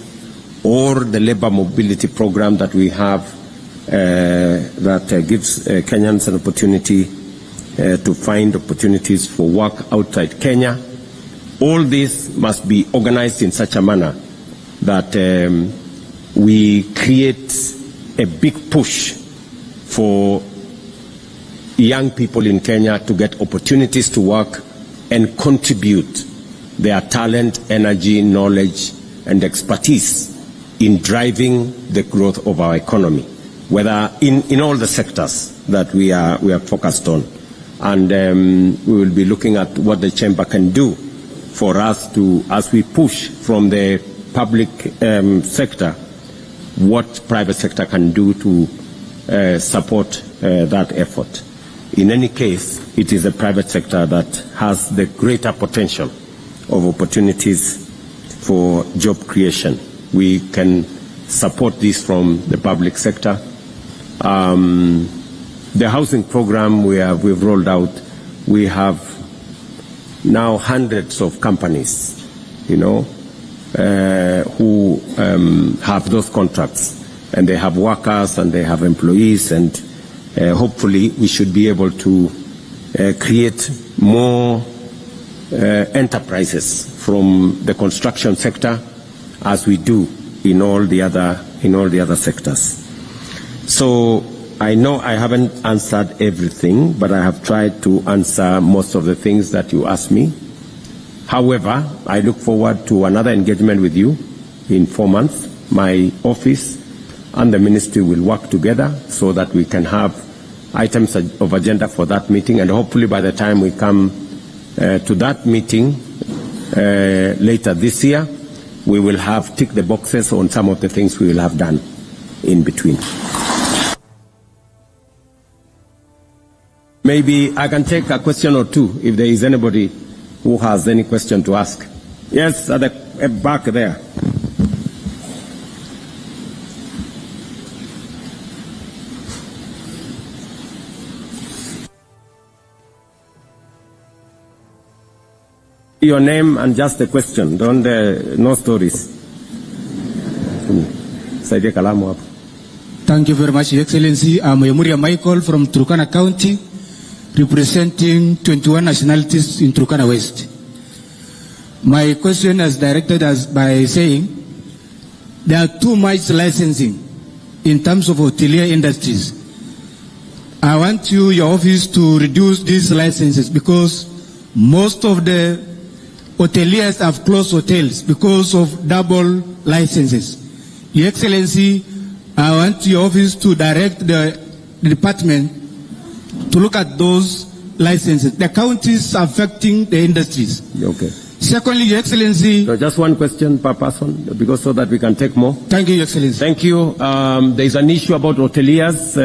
or the labor mobility program that we have that gives Kenyans an opportunity to find opportunities for work outside Kenya, all this must be organized in such a manner that we create a big push for young people in Kenya to get opportunities to work and contribute their talent, energy, knowledge, and expertise in driving the growth of our economy, whether in all the sectors that we are focused on. And we will be looking at what the chamber can do for us to, as we push from the public sector, what private sector can do to support that effort. In any case, it is the private sector that has the greater potential of opportunities for job creation. We can support this from the public sector. The housing program we've rolled out, we have now hundreds of companies, who have those contracts, and they have workers and they have employees, and hopefully we should be able to create more enterprises from the construction sector as we do in all the other sectors. So I know I haven't answered everything, but I have tried to answer most of the things that you asked me. However, I look forward to another engagement with you in 4 months. My office and the ministry will work together so that we can have items of agenda for that meeting, and hopefully by the time we come to that meeting later this year, we will have ticked the boxes on some of the things we will have done in between. Maybe I can take a question or two if there is anybody who has any question to ask. Yes, at the back there. Your name and just the question. Don't no stories. Thank you very much, Your Excellency. I'm Yemuria Michael from Turkana County, representing 21 nationalities in Turkana West. My question is directed by saying there are too much licensing in terms of hotelier industries. I want your office to reduce these licenses because most of the hoteliers have closed hotels because of double licenses. Your Excellency, I want your office to direct the department to look at those licenses. The counties affecting the industries. Okay. Secondly, Your Excellency. So just one question per person, because so that we can take more. Thank you, Your Excellency. Thank you. There is an issue about hoteliers.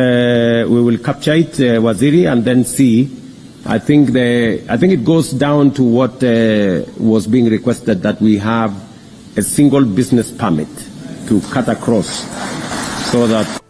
We will capture it, Waziri, and then see. I think it goes down to what was being requested, that we have a single business permit to cut across, so that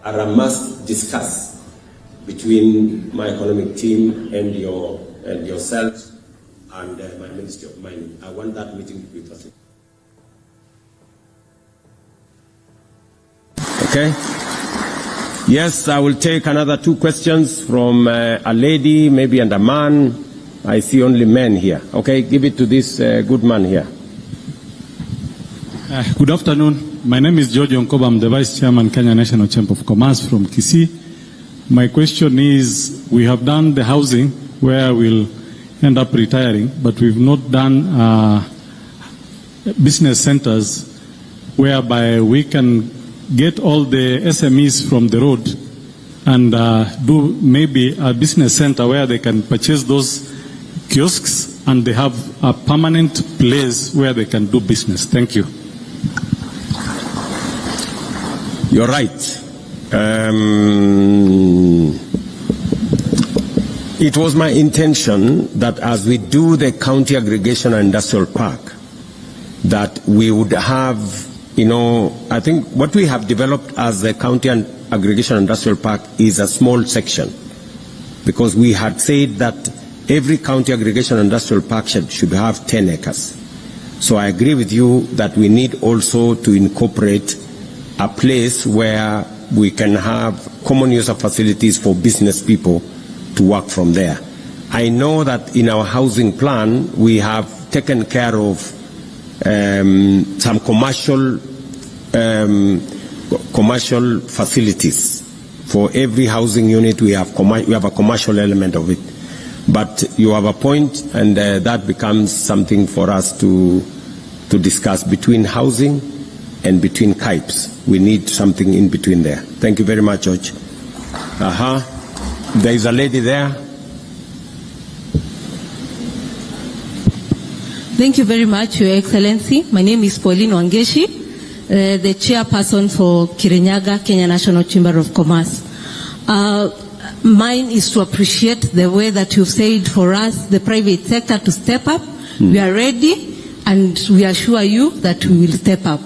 are a must discuss between my economic team and yourselves and my Ministry of Mining. I want that meeting to be facilitated. Okay. Yes, I will take another 2 questions from a lady, maybe, and a man. I see only men here. Okay, give it to this good man here. Good afternoon. My name is George Onkoba. I'm the Vice Chairman, Kenya National Chamber of Commerce from Kisii. My question is, we have done the housing where we'll end up retiring, but we've not done business centers whereby we can get all the SMEs from the road and do maybe a business center where they can purchase those kiosks and they have a permanent place where they can do business. Thank you. You're right. It was my intention that as we do the county aggregation and industrial park, that we would have, I think what we have developed as the county and aggregation industrial park is a small section, because we had said that every county aggregation industrial park should have 10 acres. So I agree with you that we need also to incorporate a place where we can have common use of facilities for business people to work from there. I know that in our housing plan we have taken care of some commercial facilities. For every housing unit we have a commercial element of it. But you have a point, and that becomes something for us to discuss between housing and between KIPES. We need something in between there. Thank you very much, George. There is a lady there. Thank you very much, Your Excellency. My name is Pauline Wangeshi, the chairperson for Kirinyaga, Kenya National Chamber of Commerce. Mine is to appreciate the way that you've said for us, the private sector, to step up. We are ready, and we assure you that we will step up.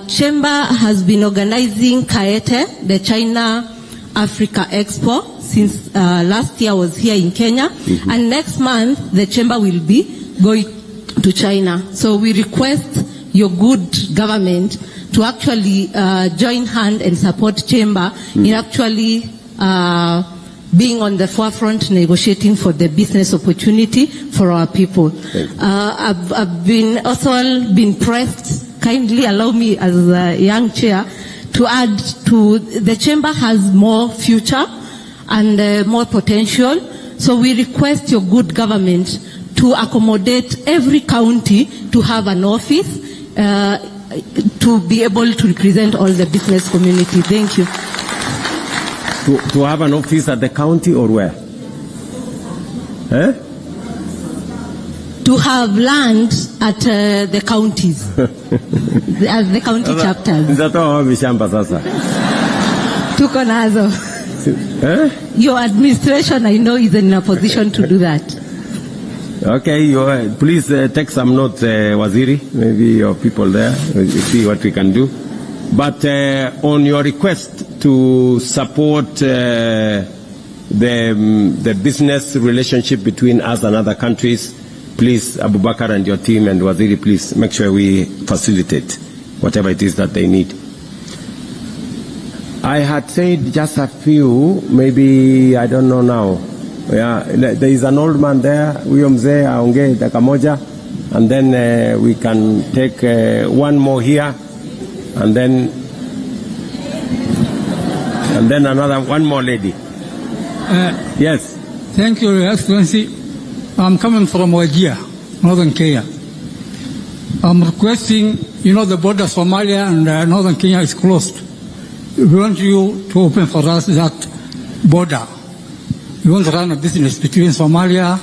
Chamber has been organizing Kaete, the China Africa Expo, since last year was here in Kenya, and next month the Chamber will be going to China. So we request your good government to actually join hand and support Chamber in actually being on the forefront negotiating for the business opportunity for our people. I've been pressed. Kindly allow me as a young chair to add to the Chamber has more future and more potential. So we request your good government to accommodate every county to have an office to be able to represent all the business community. Thank you. To have an office at the county or where? To have land at the counties, at the county chapters. Tuko nazo. Your administration, I know, is in a position to do that. Okay, please take some notes, Waziri, maybe your people there, we'll see what we can do. But on your request to support the business relationship between us and other countries, please, Abubakar and your team and Waziri, please make sure we facilitate whatever it is that they need. I had said just a few, maybe, I don't know now. Yeah, there is an old man there, huyo mzee aongee dakika moja, and then we can take one more here, and then one more lady. Yes. Thank you, Your Excellency. I'm coming from Wajir, Northern Kenya. I'm requesting, the border Somalia and Northern Kenya is closed. We want you to open for us that border. We want to run a business between Somalia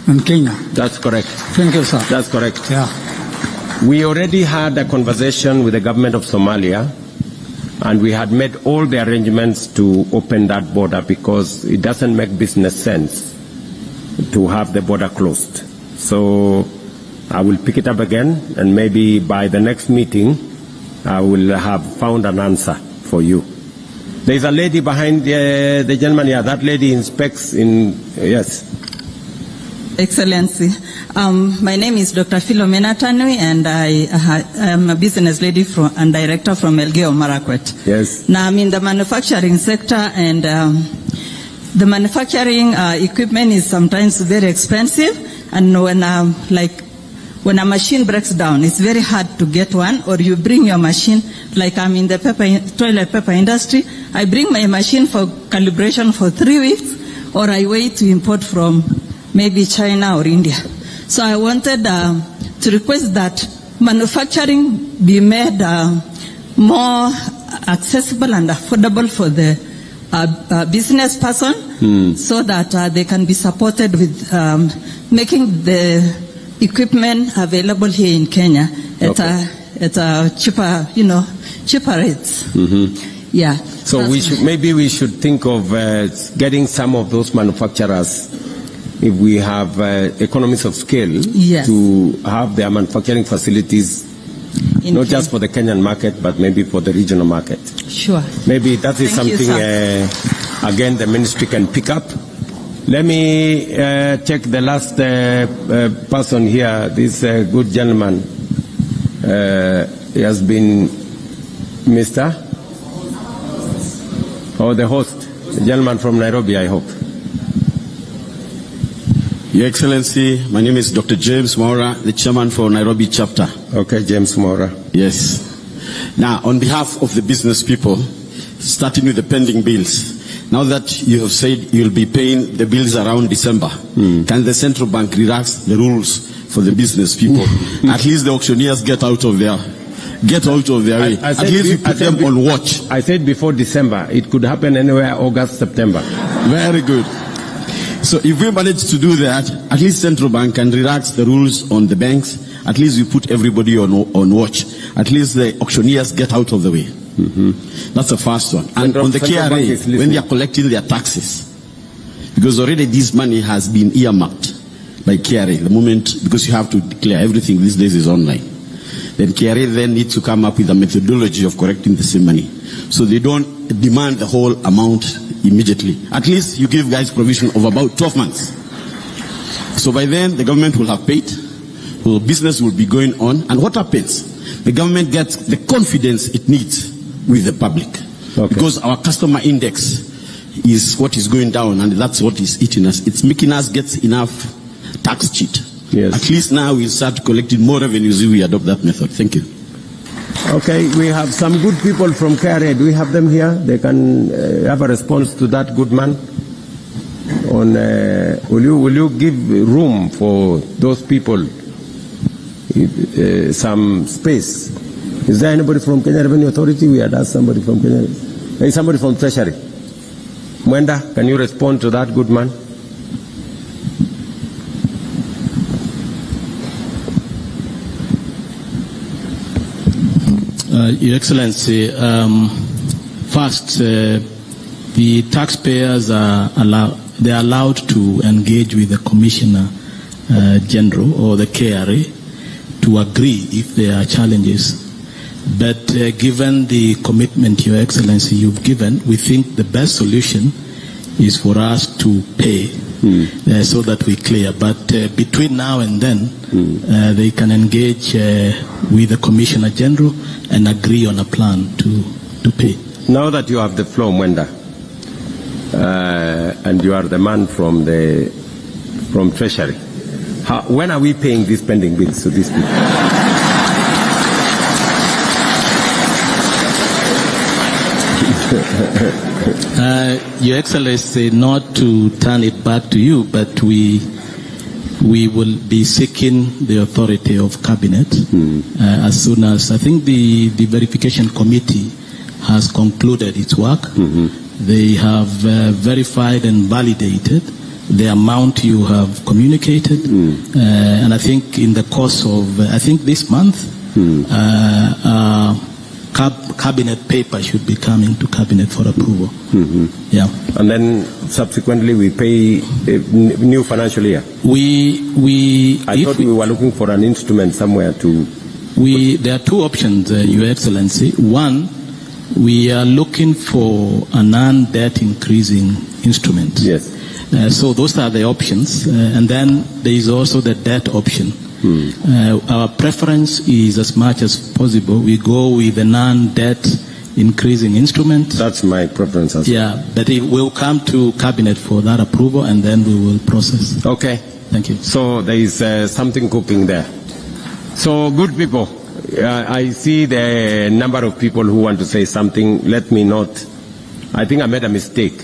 and Kenya. That's correct. Thank you, sir. That's correct. Yeah. We already had a conversation with the government of Somalia, and we had made all the arrangements to open that border because it doesn't make business sense to have the border closed. So I will pick it up again, and maybe by the next meeting, I will have found an answer for you. There's a lady behind the gentleman here. That lady inspects in, yes. Excellency. My name is Dr. Philomena Tanui, and I am a business lady and director from Elgeyo Marakwet. Yes. Now I'm in the manufacturing sector, and the manufacturing equipment is sometimes very expensive, and when a machine breaks down, it's very hard to get one, or you bring your machine, like I'm in the toilet paper industry, I bring my machine for calibration for 3 weeks, or I wait to import from maybe China or India. So I wanted to request that manufacturing be made more accessible and affordable for the business person, so that they can be supported with making the equipment available here in Kenya at a cheaper, cheaper rates. Yeah. So maybe we should think of getting some of those manufacturers, if we have economies of scale, yes, to have their manufacturing facilities, not just for the Kenyan market, but maybe for the regional market. Sure. Maybe that is Thank something, you, again, the ministry can pick up. Let me check the last person here, this good gentleman. He has been Mr. The host, the gentleman from Nairobi, I hope. Your Excellency, my name is Dr. James Mwaura, the chairman for Nairobi chapter. Okay, James Mwaura. Yes. Now, on behalf of the business people, starting with the pending bills, now that you have said you'll be paying the bills around December, can the central bank relax the rules for the business people? At least the auctioneers get out of their way. At least you put them on watch. I said before December. It could happen anywhere, August, September. Very good. So if we manage to do that, at least central bank can relax the rules on the banks. At least you put everybody on watch. At least the auctioneers get out of the way. That's the first one. And on the KRA, when they are collecting their taxes, because already this money has been earmarked by KRA, the moment, because you have to declare everything these days is online. Then KRA then needs to come up with a methodology of correcting the same money. So they don't demand the whole amount immediately. At least you give guys provision of about 12 months. So by then the government will have paid, so business will be going on, and what happens? The government gets the confidence it needs with the public. Okay. Because our customer index is what is going down, and that's what is eating us. It's making us get enough tax cheat. Yes. At least now we'll start collecting more revenues if we adopt that method. Thank you. Okay, we have some good people from KRA. Do we have them here? They can have a response to that good man. Will you give room for those people, some space? Is there anybody from Kenya Revenue Authority? We had asked somebody from Kenya. Hey, somebody from Treasury. Mwenda, can you respond to that good man? Your Excellency, first, the taxpayers are allowed to engage with the Commissioner General or the KRA to agree if there are challenges. But given the commitment, Your Excellency, you've given, we think the best solution is for us to pay so that we clear. But between now and then, they can engage with the Commissioner General and agree on a plan to pay. Now that you have the floor, Mwenda, and you are the man from Treasury, when are we paying these pending bills to these people? Your Excellency, not to turn it back to you, but we will be seeking the authority of Cabinet as soon as, I think the verification committee has concluded its work. They have verified and validated the amount you have communicated, and I think in the course of, I think this month, Cabinet paper should be coming to Cabinet for approval. Yeah. And then subsequently we pay new financial year. I thought we were looking for an instrument somewhere to. There are two options, Your Excellency. One, we are looking for a non-debt increasing instrument. Yes. So those are the options. And then there is also the debt option. Our preference is, as much as possible, we go with a non-debt increasing instrument. That's my preference as well. Yeah, but it will come to cabinet for that approval, and then we will process. Okay. Thank you. So there is something cooking there. So good people, I see the number of people who want to say something. Let me not. I think I made a mistake.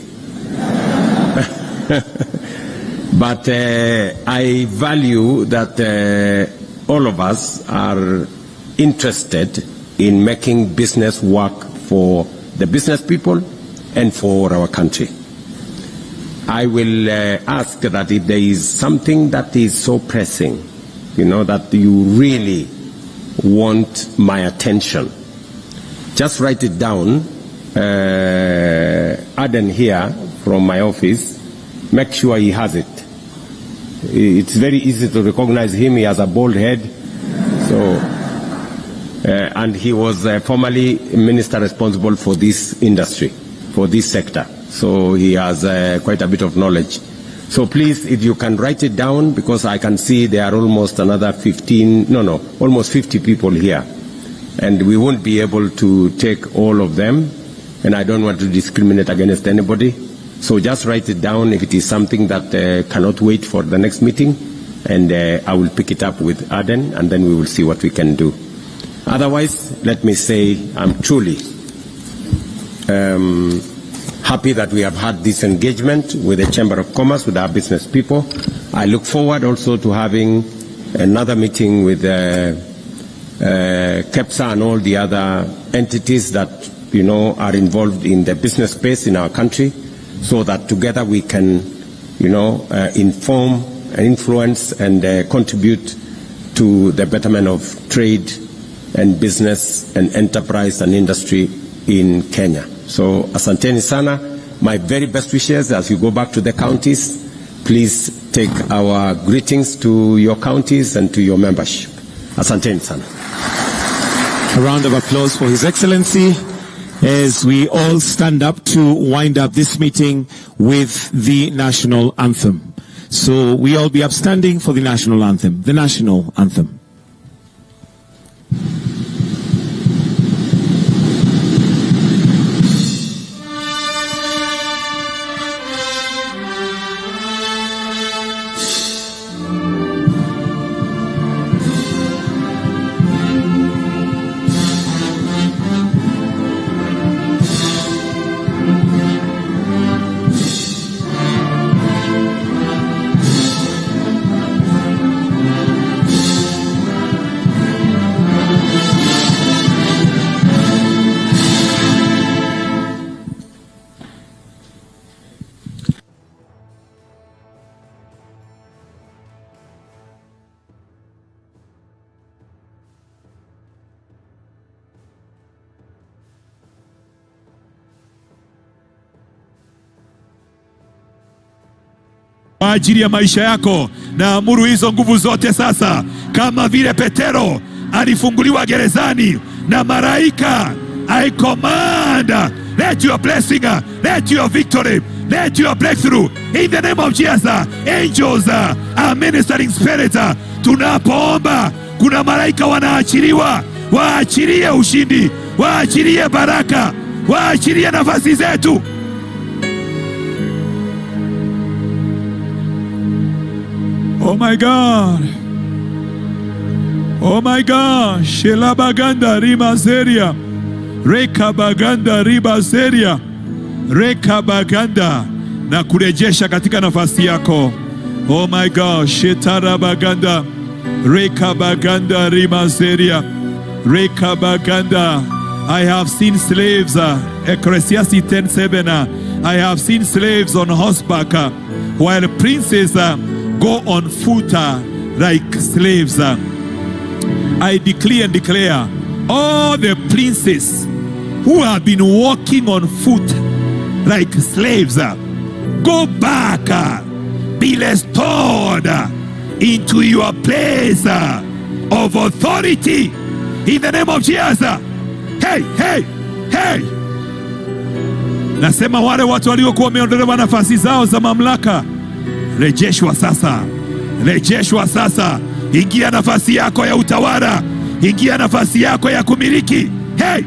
But I value that all of us are interested in making business work for the business people and for our country. I will ask that if there is something that is so pressing, that you really want my attention, just write it down. Aden here from my office, make sure he has it. It's very easy to recognize him. He has a bald head. And he was formerly minister responsible for this industry, for this sector. So he has quite a bit of knowledge. So please, if you can write it down, because I can see there are almost another almost 50 people here. And we won't be able to take all of them. And I don't want to discriminate against anybody. So just write it down if it is something that cannot wait for the next meeting. And I will pick it up with Aden, and then we will see what we can do. Otherwise, let me say I'm truly happy that we have had this engagement with the Chamber of Commerce, with our business people. I look forward also to having another meeting with KEPSA and all the other entities that are involved in the business space in our country, so that together we can inform and influence and contribute to the betterment of trade and business and enterprise and industry in Kenya. So asanteni sana. My very best wishes as you go back to the counties. Please take our greetings to your counties and to your membership. Asanteni sana. A round of applause for His Excellency as we all stand up to wind up this meeting with the national anthem. So we all be upstanding for the national anthem. The national anthem. Kwa ajili ya maisha yako, na amuru hizo nguvu zote sasa, kama vile Petero alifunguliwa gerezani na malaika. I command, let your blessing, let your victory, let your breakthrough in the name of Jesus. Angels are ministering spirits. Tunapoomba kuna malaika wanaachiliwa, waachilie ushindi, waachilie baraka, waachilie nafasi zetu. Oh my God. Oh my God. Shelabaganda rimazeria. Rekabaganda ribazeria. Rekabaganda. Na kurejesha katika nafasi yako. Oh my God. Shetarabaganda. Rekabaganda rimazeria. Rekabaganda. I have seen slaves. Ecclesiastes 10:7. I have seen slaves on horseback, while princes go on foot like slaves. I declare and declare, all the princes who have been walking on foot like slaves, go back, be restored into your place of authority in the name of Jesus. Hey, hey, hey. Nasema wale watu waliokuwa wameondolewa nafasi zao za mamlaka, rejeshwa sasa. Rejeshwa sasa. Ingia nafasi yako ya utawala. Ingia nafasi yako ya kumiliki. Hey!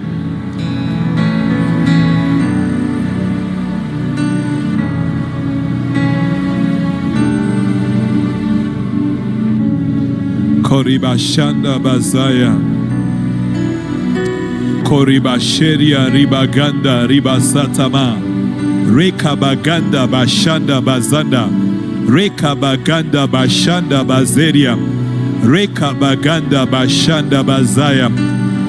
Koribashanda bazaya. Koribasheria ribaganda ribasatama. Reka baganda bashanda bazanda. Reka baganda bashanda bazeria. Reka baganda bashanda bazaya.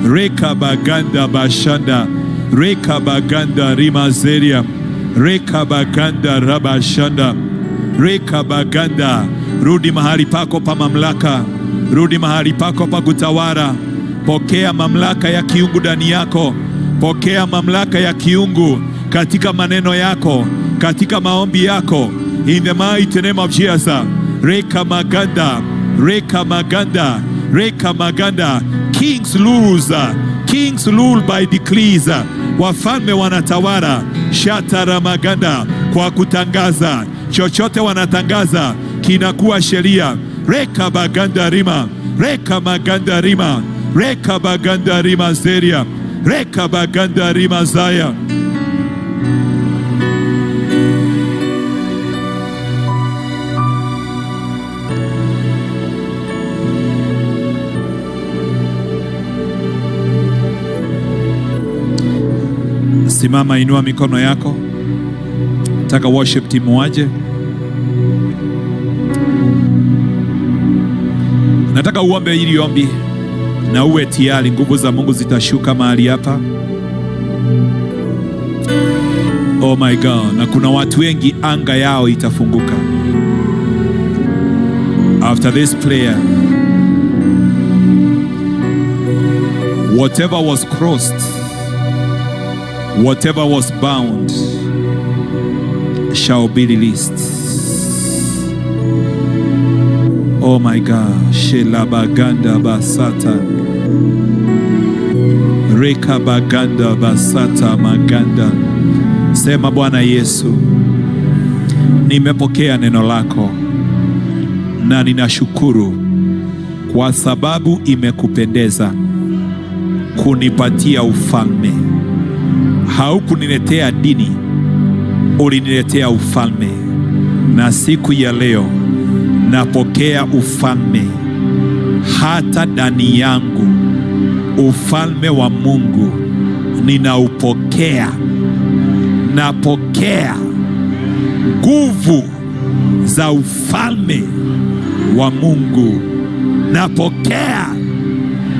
Reka baganda bashanda. Reka baganda rimazeria. Reka baganda rabashanda. Reka baganda. Rudi mahali pako pa mamlaka. Rudi mahali pako pa kutawala. Pokea mamlaka ya kiungu ndani yako. Pokea mamlaka ya kiungu katika maneno yako, katika maombi yako. In the mighty name of Jesus. Reka maganda, reka maganda, reka maganda. Kings rule by decrees. Wafalme wanatawala. Shatara maganda, kwa kutangaza. Chochote wanatangaza kinakuwa sheria. Reka baganda rima, reka maganda rima, reka baganda rima zeria, reka baganda rima zaya. Simama, inua mikono yako. Nataka worship team waje. Nataka uombe hili ombi na uwe tayari. Nguvu za Mungu zitashuka mahali hapa. Oh my God. Na kuna watu wengi anga yao itafunguka after this prayer. Whatever was crossed, whatever was bound shall be released. Oh my God. Shela baganda basata. Reka baganda basata maganda. Sema, Bwana Yesu, nimepokea neno lako na ninashukuru kwa sababu imekupendeza kunipatia ufalme. Haukuniletea dini, uliniletea ufalme. Na siku ya leo napokea ufalme hata ndani yangu. Ufalme wa Mungu ninaupokea. Napokea nguvu za ufalme wa Mungu. Napokea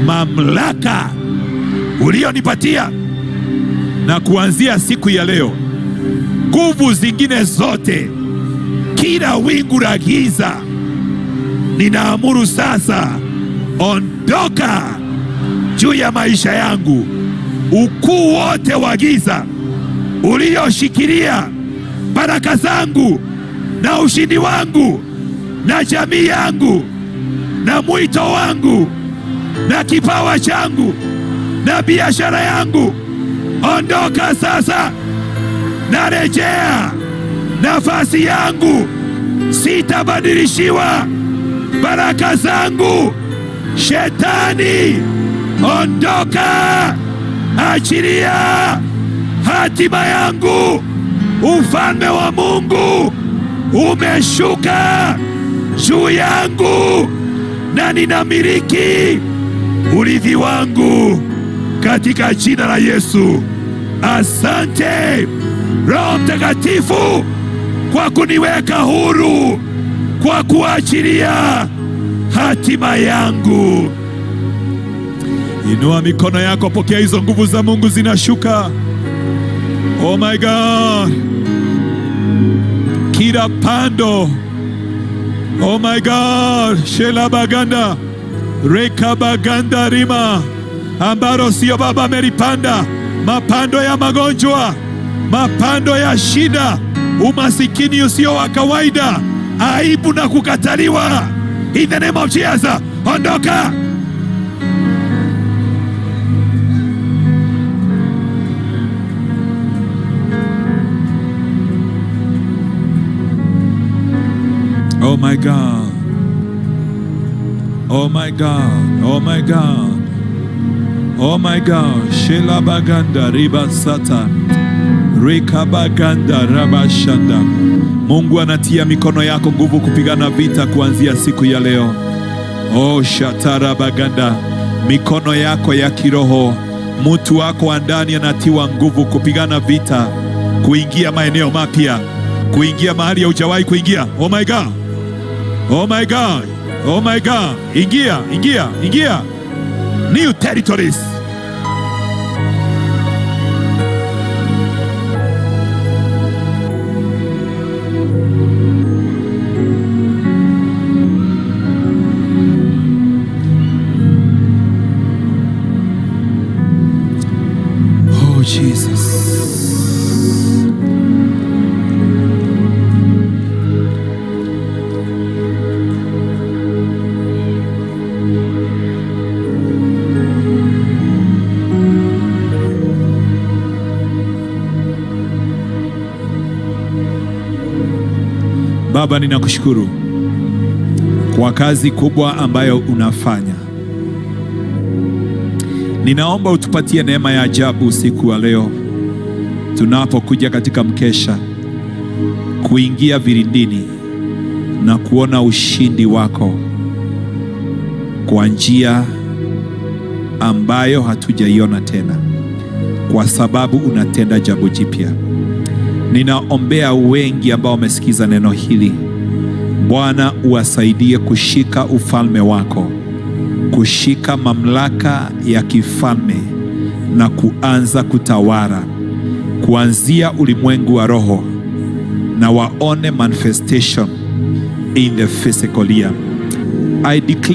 mamlaka ulionipatia. Na kuanzia siku ya leo, nguvu zingine zote, kila wingu la giza, ninaamuru sasa, ondoka juu ya maisha yangu. Ukuu wote wa giza ulioshikilia baraka zangu na ushindi wangu na jamii yangu na mwito wangu na kipawa changu na biashara yangu, ondoka sasa. Narejea nafasi yangu. Sitabadilishiwa baraka zangu. Shetani, ondoka. Achilia hatima yangu. Ufalme wa Mungu umeshuka juu yangu na ninamiliki urithi wangu katika jina la Yesu. Asante Roho Mtakatifu kwa kuniweka huru, kwa kuachilia hatima yangu. Inua mikono yako, pokea hizo nguvu za Mungu zinashuka. Oh my God. Kila pando, oh my God, shela baganda, reka baganda rima, ambaro sio baba amelipanda, mapando ya magonjwa, mapando ya shida, umasikini usio wa kawaida, aibu na kukataliwa. In the name of Jesus, ondoka. Oh my God. Oh my God. Oh my God. Oh my God. Shela baganda riba sata. Rika baganda rabashanda. Mungu anatia mikono yako nguvu kupigana vita kuanzia siku ya leo. Oh shatara baganda. Mikono yako ya kiroho, mtu wako wa ndani anatiwa nguvu kupigana vita, kuingia maeneo mapya, kuingia mahali ya hujawahi kuingia. Oh my God. Oh my God. Oh my God. Ingia, ingia, ingia. New territories. Oh Jesus. Baba, ninakushukuru kwa kazi kubwa ambayo unafanya. Ninaomba utupatie neema ya ajabu usiku wa leo, tunapokuja katika mkesha, kuingia vilindini na kuona ushindi wako kwa njia ambayo hatujaiona tena, kwa sababu unatenda jambo jipya. Ninaombea wengi ambao wamesikiza neno hili, Bwana uwasaidie kushika ufalme wako, kushika mamlaka ya kifalme na kuanza kutawala kuanzia ulimwengu wa roho, na waone manifestation in the physical realm. I declare